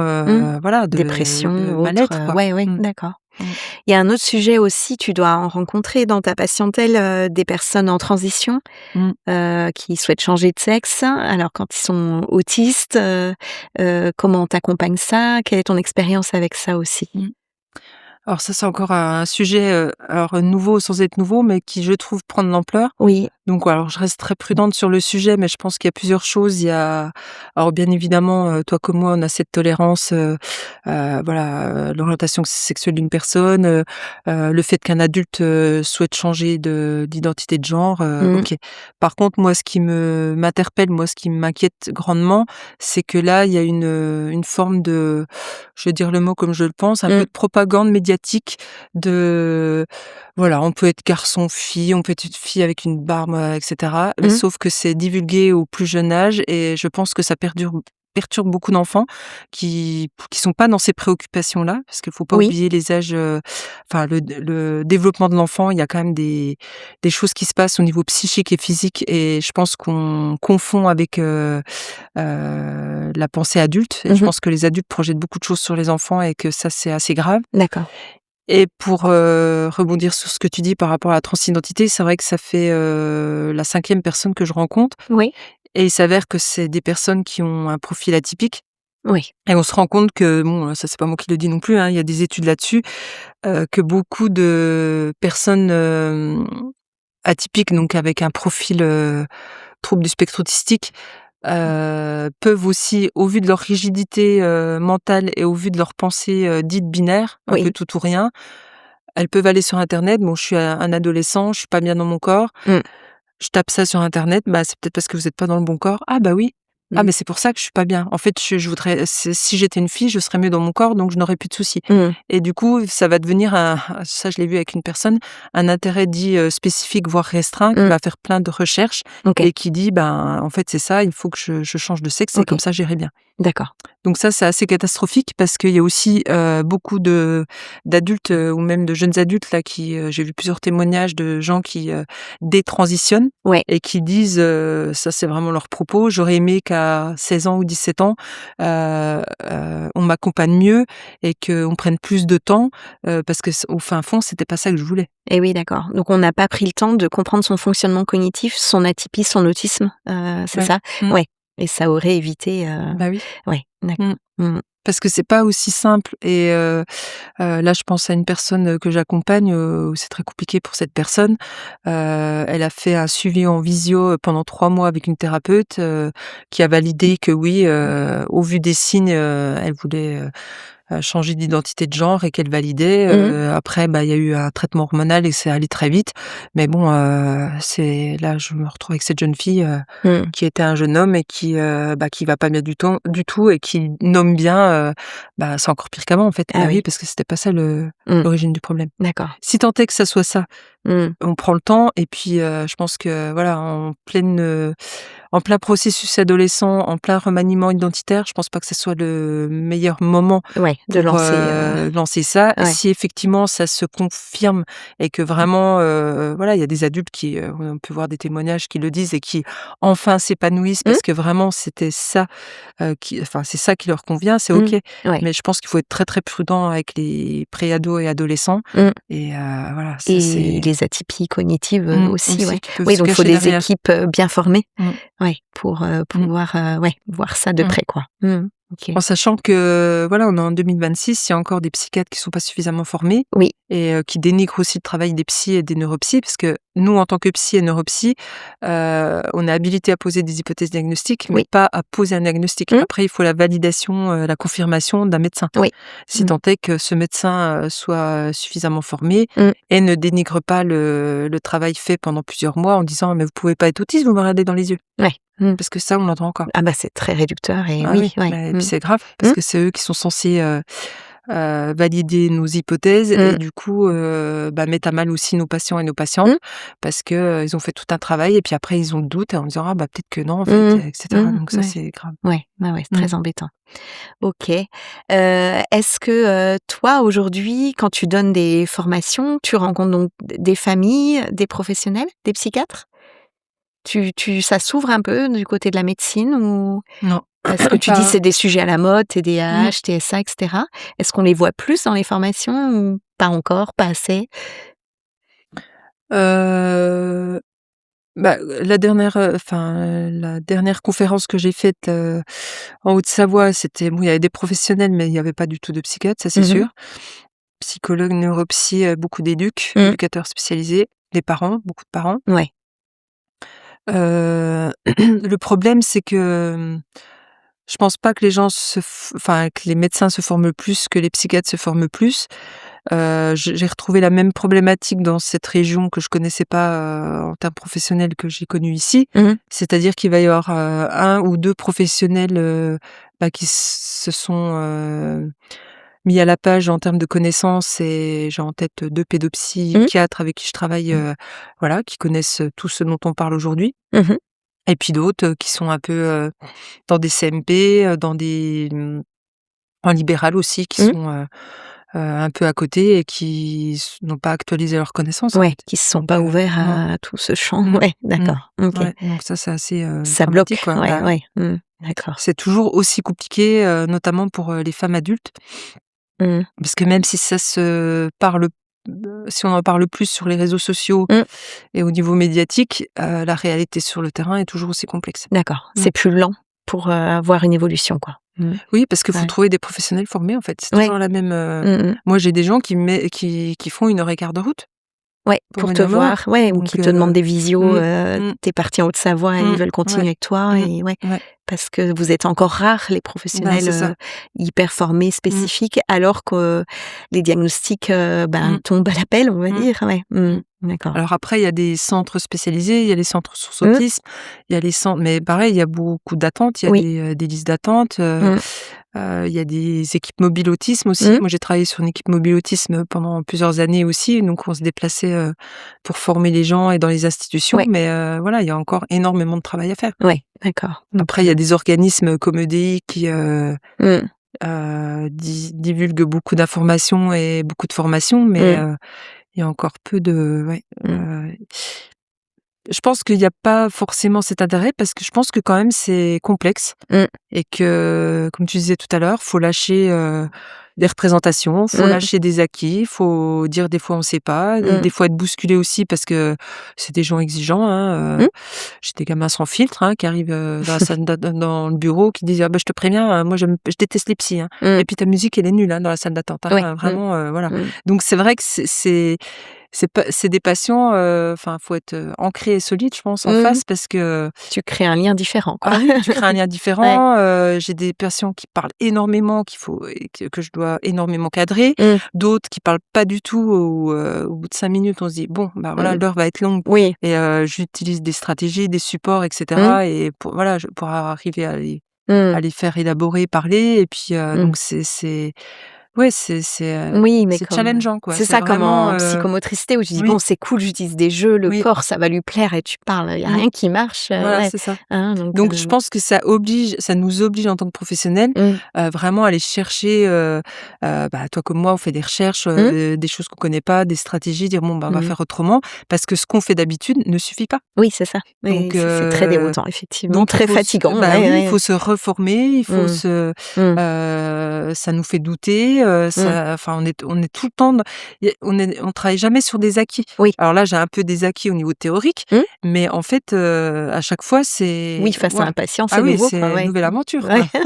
voilà, de dépression, mal-être, quoi. D'accord. Il y a un autre sujet aussi, tu dois en rencontrer dans ta patientèle des personnes en transition qui souhaitent changer de sexe. Alors quand ils sont autistes, comment on t'accompagne ça? Quelle est ton expérience avec ça aussi? Alors ça, c'est encore un sujet, alors nouveau sans être nouveau, mais qui, je trouve, prend de l'ampleur. Oui. Donc alors je reste très prudente sur le sujet, mais je pense qu'il y a plusieurs choses. Il y a alors bien évidemment, toi comme moi, on a cette tolérance, voilà, l'orientation sexuelle d'une personne, le fait qu'un adulte, souhaite changer d'identité de genre, OK. Par contre, moi, ce qui m'interpelle, moi, ce qui m'inquiète grandement, c'est que là, il y a une forme de, je vais dire le mot comme je le pense, un peu de propagande médiatique de voilà, on peut être garçon, fille, on peut être une fille avec une barbe, etc. Sauf que c'est divulgué au plus jeune âge et je pense que ça perturbe beaucoup d'enfants qui sont pas dans ces préoccupations-là, parce qu'il faut pas oublier les âges, enfin le développement de l'enfant, il y a quand même des choses qui se passent au niveau psychique et physique et je pense qu'on confond avec la pensée adulte. Et je pense que les adultes projettent beaucoup de choses sur les enfants et que ça, c'est assez grave. D'accord. Et pour rebondir sur ce que tu dis par rapport à la transidentité, c'est vrai que ça fait la 5e personne que je rencontre. Oui. Et il s'avère que c'est des personnes qui ont un profil atypique. Oui. Et on se rend compte que, bon, ça c'est pas moi qui le dis non plus, hein, il y a des études là-dessus, que beaucoup de personnes atypiques, donc avec un profil trouble du spectre autistique, peuvent aussi, au vu de leur rigidité mentale et au vu de leurs pensées dites binaires, un peu tout ou rien, elles peuvent aller sur internet. Bon, je suis un adolescent, je suis pas bien dans mon corps. Je tape ça sur internet, bah c'est peut-être parce que vous êtes pas dans le bon corps. Ah bah oui. Ah mais c'est pour ça que je suis pas bien. En fait, je voudrais, si j'étais une fille, je serais mieux dans mon corps, donc je n'aurais plus de soucis. Et du coup, ça va devenir ça je l'ai vu avec une personne, un intérêt dit spécifique voire restreint, qui va faire plein de recherches et qui dit ben en fait c'est ça, il faut que je change de sexe et comme ça j'irai bien. D'accord. Donc ça, c'est assez catastrophique parce qu'il y a aussi beaucoup d'adultes ou même de jeunes adultes là qui, j'ai vu plusieurs témoignages de gens qui détransitionnent et qui disent, ça c'est vraiment leur propos: «J'aurais aimé qu'à 16 ans ou 17 ans, on m'accompagne mieux et qu'on prenne plus de temps parce que au fin fond, c'était pas ça que je voulais». Et oui, d'accord. Donc on n'a pas pris le temps de comprendre son fonctionnement cognitif, son atypie, son autisme, c'est ça? Ouais. Et ça aurait évité. Bah oui. Ouais, d'accord. Parce que c'est pas aussi simple et là je pense à une personne que j'accompagne où c'est très compliqué pour cette personne. Elle a fait un suivi en visio pendant 3 mois avec une thérapeute qui a validé que oui, au vu des signes, elle voulait changer d'identité de genre et qu'elle validait. Après, bah, il y a eu un traitement hormonal et c'est allé très vite. Mais bon, c'est là, je me retrouve avec cette jeune fille qui était un jeune homme et qui va pas bien du tout et qui nomme bien, bah, c'est encore pire qu'avant en fait. Ah oui. Parce que c'était pas ça l'origine du problème. D'accord. Si tant est que ça soit ça, on prend le temps et puis je pense que voilà, en plein processus adolescent, en plein remaniement identitaire, je pense pas que ce soit le meilleur moment de pour lancer ça. Ouais. Si effectivement ça se confirme et que vraiment, voilà, il y a des adultes qui, on peut voir des témoignages qui le disent et qui enfin s'épanouissent parce que vraiment c'était ça, c'est ça qui leur convient, c'est OK. Ouais. Mais je pense qu'il faut être très, très prudent avec les préados et adolescents et voilà, ça Et c'est les atypies cognitives, aussi, ouais. qui peuvent Oui, se donc il faut cacher des derrière. équipes, bien formées, ouais, pour, Mmh. pouvoir, voir ça de Mmh. près, quoi. OK. En sachant que, voilà, on est en 2026, il y a encore des psychiatres qui sont pas suffisamment formés Oui. et qui dénigrent aussi le travail des psys et des neuropsys parce que nous, en tant que psy et neuropsy, on est habilités à poser des hypothèses diagnostiques, mais pas à poser un diagnostic. Après, il faut la validation, la confirmation d'un médecin. Oui. Si tant est que ce médecin, soit suffisamment formé Mmh. et ne dénigre pas le travail fait pendant plusieurs mois en disant: «Mais vous pouvez pas être autiste, vous me regardez dans les yeux». Ouais. Parce que ça, on l'entend encore. Ah bah, c'est très réducteur et Ah oui, oui, ouais. et puis c'est grave parce que c'est eux qui sont censés, valider nos hypothèses et du coup, mettre à mal aussi nos patients et nos patientes parce que, ils ont fait tout un travail et puis après ils ont le doute en disant: «Ah bah, peut-être que non en fait» et cetera. Donc ça, c'est grave. Ouais, c'est très embêtant. OK. Est-ce que, toi, aujourd'hui, quand tu donnes des formations, tu rencontres donc des familles, des professionnels, des psychiatres? Ça s'ouvre un peu du côté de la médecine ou Non. parce que tu dis c'est des sujets à la mode, TDAH, TSA, et cetera. Est-ce qu'on les voit plus dans les formations ou pas encore, pas assez? La dernière conférence que j'ai faite, en Haute-Savoie, c'était bon, il y avait des professionnels, mais il y avait pas du tout de psychiatre, ça c'est sûr. Psychologue, neuropsy, beaucoup éducateurs spécialisés, les parents, beaucoup de parents. Ouais. Le problème, c'est que, je pense pas que les gens que les médecins se forment plus, que les psychiatres se forment plus. J'ai retrouvé la même problématique dans cette région que je connaissais pas, en termes professionnels que j'ai connu ici. C'est-à-dire qu'il va y avoir, 1 ou 2 professionnels, qui se sont, mis à la page en termes de connaissances et j'ai en tête 2 pédopsychiatres avec qui je travaille, voilà, qui connaissent tout ce dont on parle aujourd'hui. Et puis d'autres, qui sont un peu, dans des CMP, en libéral aussi, qui sont, un peu à côté et qui n'ont pas actualisé leurs connaissances, en Ouais, fait. qui se sont Donc pas ouverts à tout ce champ. Ouais, d'accord. OK. Ouais, donc ça, c'est assez, Ça dramatique, bloque. quoi. Ouais, Bah, ouais. D'accord. c'est toujours aussi compliqué, notamment pour, les femmes adultes. Parce que même si ça se parle, si on en parle plus sur les réseaux sociaux et au niveau médiatique, la réalité sur le terrain est toujours aussi complexe. D'accord. C'est plus lent pour, avoir une évolution, quoi. Oui, parce qu'il faut Ouais. trouver des professionnels formés, en fait. C'est Ouais. toujours la même, Mmh mh. moi, j'ai des gens qui font 1 heure et quart de route Ouais, pour pour te venir me voir. voir, ouais, ou Donc qui te demandent des visios, mmh, tu es parti en Haute-Savoie et ils veulent continuer ouais, avec toi et ouais, ouais. parce que vous êtes encore rares les Bah, professionnels, c'est ça. hyper formés, Mmh, spécifiques, alors que les diagnostics, mmh, tombent à l'appel, on va mmh, dire, ouais. mmh. D'accord. Alors après, il y a des centres spécialisés, il y a les centres sources Mmh. autisme, il y a les centres mais pareil, il y a beaucoup d'attentes, il y a Oui. des listes d'attente, Mmh. il y a des équipes mobiles autisme aussi. Mmh. Moi, j'ai travaillé sur une équipe mobile autisme pendant plusieurs années aussi, donc on se déplaçait, pour former les gens et dans les institutions, Ouais, mais voilà, il y a encore énormément de travail à faire. ouais, d'accord. Après, il y a des organismes comme EDI qui, Mmh. divulguent beaucoup d'informations et beaucoup de formations, mais Mmh. il y a encore peu de ouais, Mmh. je pense qu'il y a pas forcément cet intérêt parce que je pense que quand même c'est complexe Mmh. et que, comme tu disais tout à l'heure, faut lâcher, des représentations, faut Mmh. lâcher des acquis, faut dire des fois on sait pas, Mmh. des fois être bousculé aussi parce que c'est des gens exigeants, hein, Mmh. j'ai des gamins sans filtre, hein, qui arrivent, dans la salle dans le bureau qui disent: «Ah bah, je te préviens, moi je déteste les psys, hein, Mmh. et puis ta musique elle est nulle, hein, dans la salle d'attente, Ouais. hein», vraiment, voilà. Mmh. Donc c'est vrai que c'est des patients, faut être, ancré et solide, je pense, en Mmh. face parce que Tu crées un lien différent, quoi. ah oui, tu crées un lien Ouais. différent, j'ai des patients qui parlent énormément, qu'il faut et que je dois énormément cadrer, Mmh. d'autres qui parlent pas du tout au bout de 5 minutes, on se dit: «Bon, bah, voilà, Mmh. l'heure va être longue» Oui. et j'utilise des stratégies, des supports et Mmh. cetera et pour arriver à Mmh. les faire élaborer, parler et puis, Mmh. donc c'est ouais, Oui, mais c'est comme challengeant, quoi. c'est C'est ça, comme vraiment, en psychomotricité où tu dis: oui, «Bon, c'est cool, j'utilise des jeux, le oui, corps, ça va lui plaire» et tu parles, il y a mmh, rien qui marche, voilà, ouais, c'est ça. hein, donc Donc je pense que ça nous oblige en tant que professionnels, mmh, vraiment à aller chercher, bah, toi comme moi, on fait des recherches, mmh, des choses qu'on connaît pas, des stratégies, dire: «Bon, bah, on va mmh. faire autrement», parce que ce qu'on fait d'habitude ne suffit pas. Oui, c'est ça. Oui, Donc c'est très déroutant, effectivement, donc il très faut se fatigant, bah, ouais, oui, il ouais. faut se reformer, il faut Mmh, se mmh, ça nous fait douter, mmh. ça enfin on est tout le temps on travaille jamais sur des acquis. Oui. Alors là, j'ai un peu des acquis au niveau théorique, Mmh. mais en fait, à chaque fois, Oui, c'est face à un voilà. patient, Ah c'est oui, nouveau, quoi, c'est une ouais. nouvelle aventure, Ouais. quoi.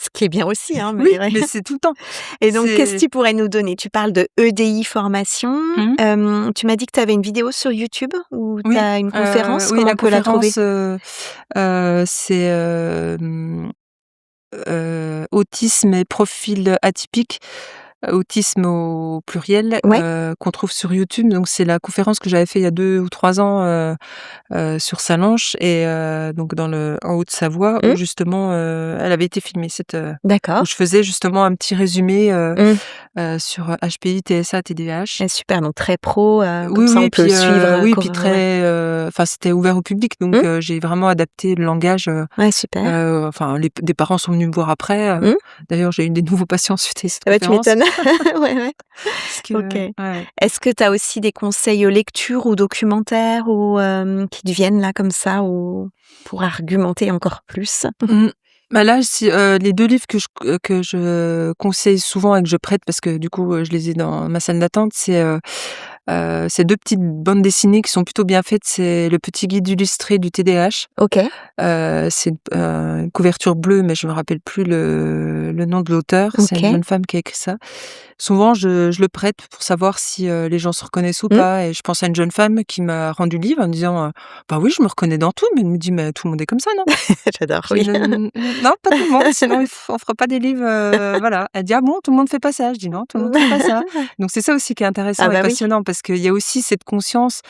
Ce qui est bien aussi, hein, Oui, mais ouais. mais c'est tout le temps. Et donc, qu'est-ce que C'est tu pourrais nous donner? Tu parles de EDI formation. mmh Tu m'as dit que tu avais une vidéo sur YouTube ou tu oui, as une conférence? oui, Comment la on peut la trouver? conférence, c'est, autisme et profil atypique. Autisme au pluriel, Ouais, qu'on trouve sur YouTube. Donc c'est la conférence que j'avais fait il y a 2 ou 3 ans, sur Sallanches et donc en Haute-Savoie où mmh, justement, elle avait été filmée où d'accord. je faisais justement un petit résumé, Mmh. sur HPI, TSA, TDAH. Et super, donc très pro, Oui, comme ça on oui, peut puis, suivre, oui, cor puis ouais. très, enfin c'était ouvert au public donc Mmh, j'ai vraiment adapté le langage, ouais, super. enfin des parents sont venus me voir après, Mmh. d'ailleurs j'ai eu des nouveaux patients suite à cette Ah bah, tu conférence m'étonnes. Ouais, ouais. parce que OK. ouais, ouais. Est-ce que tu as aussi des conseils, lecture ou documentaires ou qui te viennent là comme ça ou pour argumenter encore plus? Mmh. Bah, là, si, les 2 livres que je conseille souvent et que je prête parce que du coup, je les ai dans ma salle d'attente, c'est 2 petites bandes dessinées qui sont plutôt bien faites. C'est Le petit guide illustré du TDAH. OK, C'est une couverture bleue, mais je me rappelle plus le nom de l'auteur. C'est une OK. jeune femme qui a écrit ça. Souvent, je le prête pour savoir si, les gens se reconnaissent ou Mmh. pas et je pense à une jeune femme qui m'a rendu le livre en me disant, «Bah, oui, je me reconnais dans tout», mais elle me dit: «Mais tout le monde est comme ça, non?» J'adore, Je dis: oui. Non, pas tout le monde, sinon on fera pas des livres, voilà». Elle dit: «Ah bon, tout le monde fait pas ça?» Je dis: «Non, tout le monde fait pas ça». Donc c'est ça aussi qui est Ah intéressant et bah, oui. passionnant parce qu'il y a aussi cette conscience,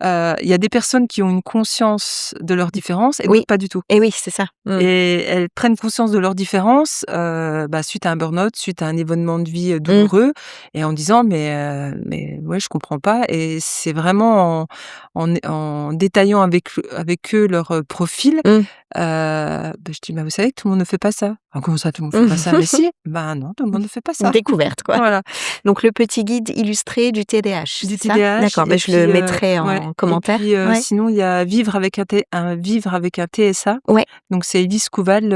il y a des personnes qui ont une conscience de leurs différences et Oui, d'autres pas du tout. et oui, c'est ça. Mmh. Et elles prennent conscience de leurs différences, bah, suite à un burn-out, suite à un événement de vie, Mmh. douloureux et en disant: «Mais ouais, je comprends pas» et c'est vraiment en détaillant avec eux leur, profil, Mmh. bah, je dis: «Bah, vous savez que tout le monde ne fait pas ça». «Ah comment ça tout le monde fait pas ça?» «Mais si». «Bah non, tout le monde ne fait pas Une ça». découverte, quoi. Voilà, Donc le petit guide illustré du TDAH, du c'est ça? TDAH D'accord, bah, et je le puis, mettrai ouais en et commentaire. puis, Ouais. sinon il y a Vivre avec un TSA. Ouais. Donc c'est Elise Couval,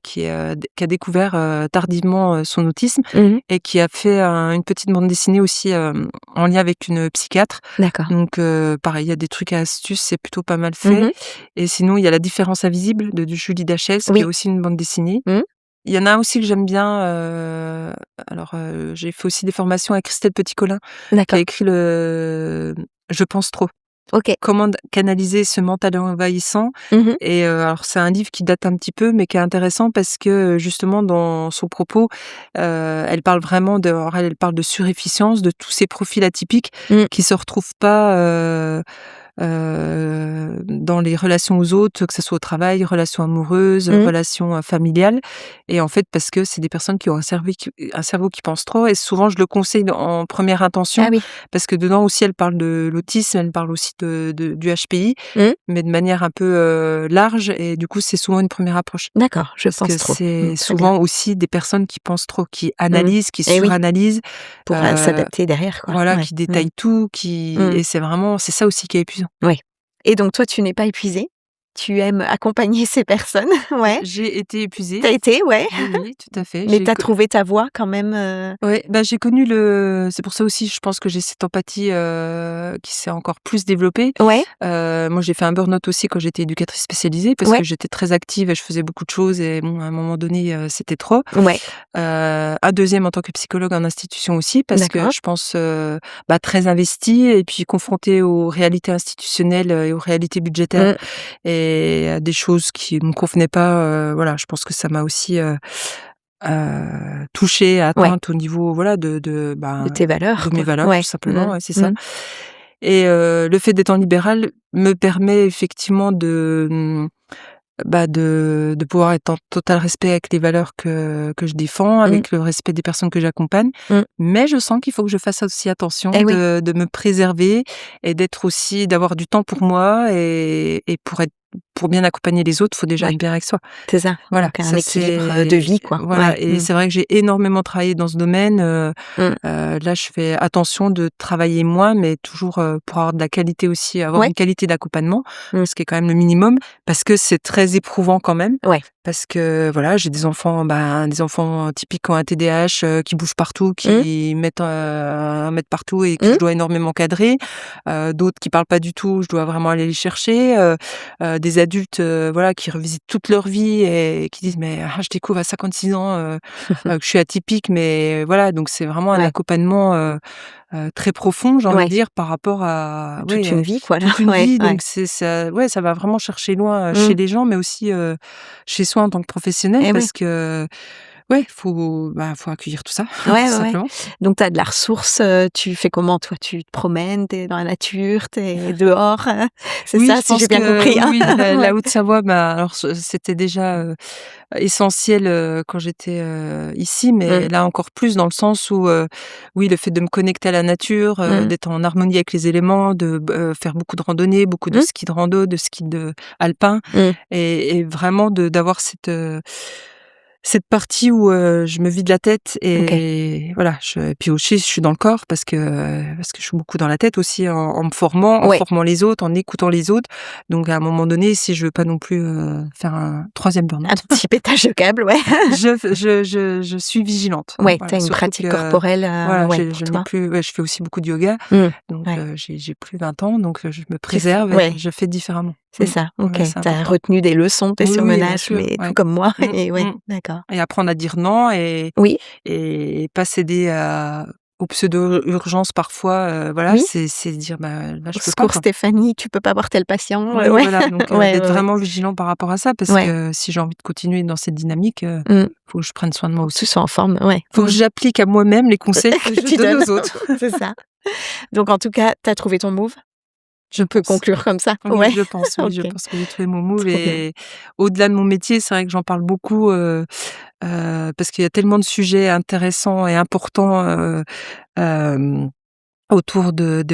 qui a découvert, tardivement, son autisme Mmh. et qui a fait une petite bande dessinée aussi, en lien avec une psychiatre. D'accord. Donc pareil, il y a des trucs et astuces, c'est plutôt pas mal fait Mmh. et sinon il y a La différence invisible de Julie Dachès qui est Oui. aussi une bande dessinée. Mmh. Il y en a un aussi que j'aime bien, j'ai fait aussi des formations avec Christelle Petit-Colin qui a D'accord. écrit le «Je pense trop». OK. Comment canaliser ce mental envahissant Mmh. et alors c'est un livre qui date un petit peu, mais qui est intéressant parce que, justement dans son propos, elle parle vraiment alors elle parle de surefficience, de tous ces profils atypiques Mmh. qui se retrouvent pas, dans les relations aux autres, que ce soit au travail, relations amoureuses, Mmh. relations, familiales et en fait parce que c'est des personnes qui ont un cerveau qui pense trop et souvent je le conseille en première Ah intention oui. parce que dedans aussi elle parle de l'autisme, elle parle aussi du HPI, Mmh. mais de manière un peu, large et du coup c'est souvent une première approche. D'accord, je Parce que pense trop. c'est Très bien. souvent aussi des personnes qui pensent trop, qui Mmh. analysent, qui Et oui, suranalysent, pour, heu, s'adapter derrière, quoi. voilà, Ouais. qui Mmh. détaillent tout, qui Mmh. et c'est ça aussi qui est épuisant. Ouais. Et donc toi, tu n'es pas épuisée? Tu aimes accompagner ces personnes? Ouais. J'ai été épuisée. Tu as été, ouais. Oui, oui, tout à fait. Mais tu as trouvé ta voie quand même, Ouais, bah, j'ai connu c'est pour ça aussi, je pense que j'ai cette empathie, qui s'est encore plus développée. Ouais, Moi, j'ai fait un burn-out aussi quand j'étais éducatrice spécialisée parce ouais, que j'étais très active et je faisais beaucoup de choses et bon, à un moment donné, c'était trop. ouais. Un 2e en tant que psychologue en institution aussi parce que D'accord. je pense, bah, très investie et puis confrontée aux réalités institutionnelles, et aux réalités budgétaires Mmh. et à des choses qui me convenaient pas, voilà, je pense que ça m'a aussi, touchée, Ouais, atteinte au niveau, voilà, de tes de valeurs, mes quoi. valeurs tout Ouais. simplement, Mmh. ouais, c'est ça Mmh. et le fait d'être en libéral me permet effectivement de pouvoir être en total respect avec les valeurs que je défends, avec le respect des personnes que j'accompagne. Mais je sens qu'il faut que je fasse aussi attention de me préserver et d'avoir du temps pour moi et pour bien accompagner les autres, il faut déjà être bien avec soi. C'est ça. Voilà, donc un équilibre de vie, quoi. Voilà, et c'est vrai que j'ai énormément travaillé dans ce domaine. Là, je fais attention de travailler moins, mais toujours pour avoir de la qualité aussi, avoir une qualité d'accompagnement, ce qui est quand même le minimum, parce que c'est très éprouvant quand même. Parce que voilà, j'ai des enfants typiques qui ont un TDAH, qui bougent partout, qui mettent un mètre partout et que je dois énormément cadrer. D'autres qui parlent pas du tout, je dois vraiment aller les chercher. Des adultes qui revisitent toute leur vie et qui disent mais je découvre à 56 ans que je suis atypique, mais voilà, donc c'est vraiment un accompagnement très profond, j'ai envie de dire, par rapport à toute une vie, quoi. Toute une vie, donc ça va vraiment chercher loin chez les gens, mais aussi chez soi en tant que professionnel, parce que faut accueillir tout ça, tout simplement. Donc, tu as de la ressource, tu fais comment, toi? Tu te promènes, tu es dans la nature, tu es dehors, c'est ça, si j'ai bien compris? Oui, la Haute-Savoie, alors c'était déjà essentiel quand j'étais ici, mais là encore plus dans le sens où, le fait de me connecter à la nature, d'être en harmonie avec les éléments, de faire beaucoup de randonnées, beaucoup de ski de rando, de ski alpin, et vraiment d'avoir cette partie où je me vide la tête et voilà. Et puis aussi, je suis dans le corps parce que je suis beaucoup dans la tête aussi en me formant, en formant les autres, en écoutant les autres. Donc à un moment donné, si je veux pas non plus faire un 3e burn-out, un petit pétage de câble, je suis vigilante. Ouais, voilà, t'as une pratique corporelle. Je n'ai plus. Je fais aussi beaucoup de yoga, donc j'ai plus 20 ans, donc je me préserve et je fais différemment. C'est ça, ok. T'as retenu des leçons de tes surmenages, mais tout comme moi. Et d'accord. Et apprendre à dire non et pas céder aux pseudo-urgences parfois. C'est dire là je peux secours pas. Stéphanie, tu peux pas voir tel patient. Voilà, donc d'être vraiment vigilant par rapport à ça, parce que si j'ai envie de continuer dans cette dynamique, faut que je prenne soin de moi aussi. Tu sois en forme, Faut que j'applique à moi-même les conseils que je donne aux autres. C'est ça. Donc en tout cas, t'as trouvé ton move. Je peux conclure comme ça. Oui, je pense. Je pense que j'ai trouvé mon move. Et au-delà de mon métier, c'est vrai que j'en parle beaucoup parce qu'il y a tellement de sujets intéressants et importants autour de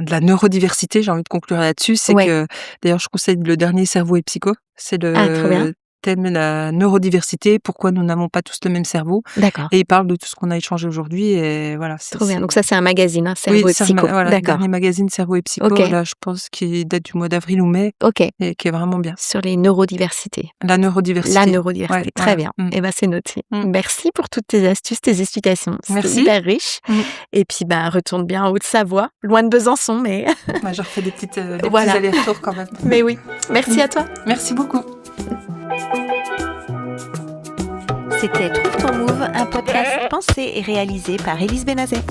la neurodiversité. J'ai envie de conclure là-dessus. C'est que, d'ailleurs, je conseille le dernier Cerveau et Psycho. C'est le thème de la neurodiversité, pourquoi nous n'avons pas tous le même cerveau. D'accord. Et il parle de tout ce qu'on a échangé aujourd'hui. Et voilà. Trop bien. Donc ça, c'est un magazine, Cerveau et Psycho. Voilà, le dernier magazine Cerveau et Psycho. Là, je pense qu'il date du mois d'avril ou mai. Et qui est vraiment bien. Sur les neurodiversités. La neurodiversité. Très bien. Et c'est noté. Merci pour toutes tes astuces, tes explications. C'était hyper riche. Et puis, retourne bien en Haute-Savoie, loin de Besançon, mais... je refais des petits allers-retours quand même. Mais oui. Merci à toi. Merci beaucoup. C'était Trouve ton Move, un podcast pensé et réalisé par Élise Benazet.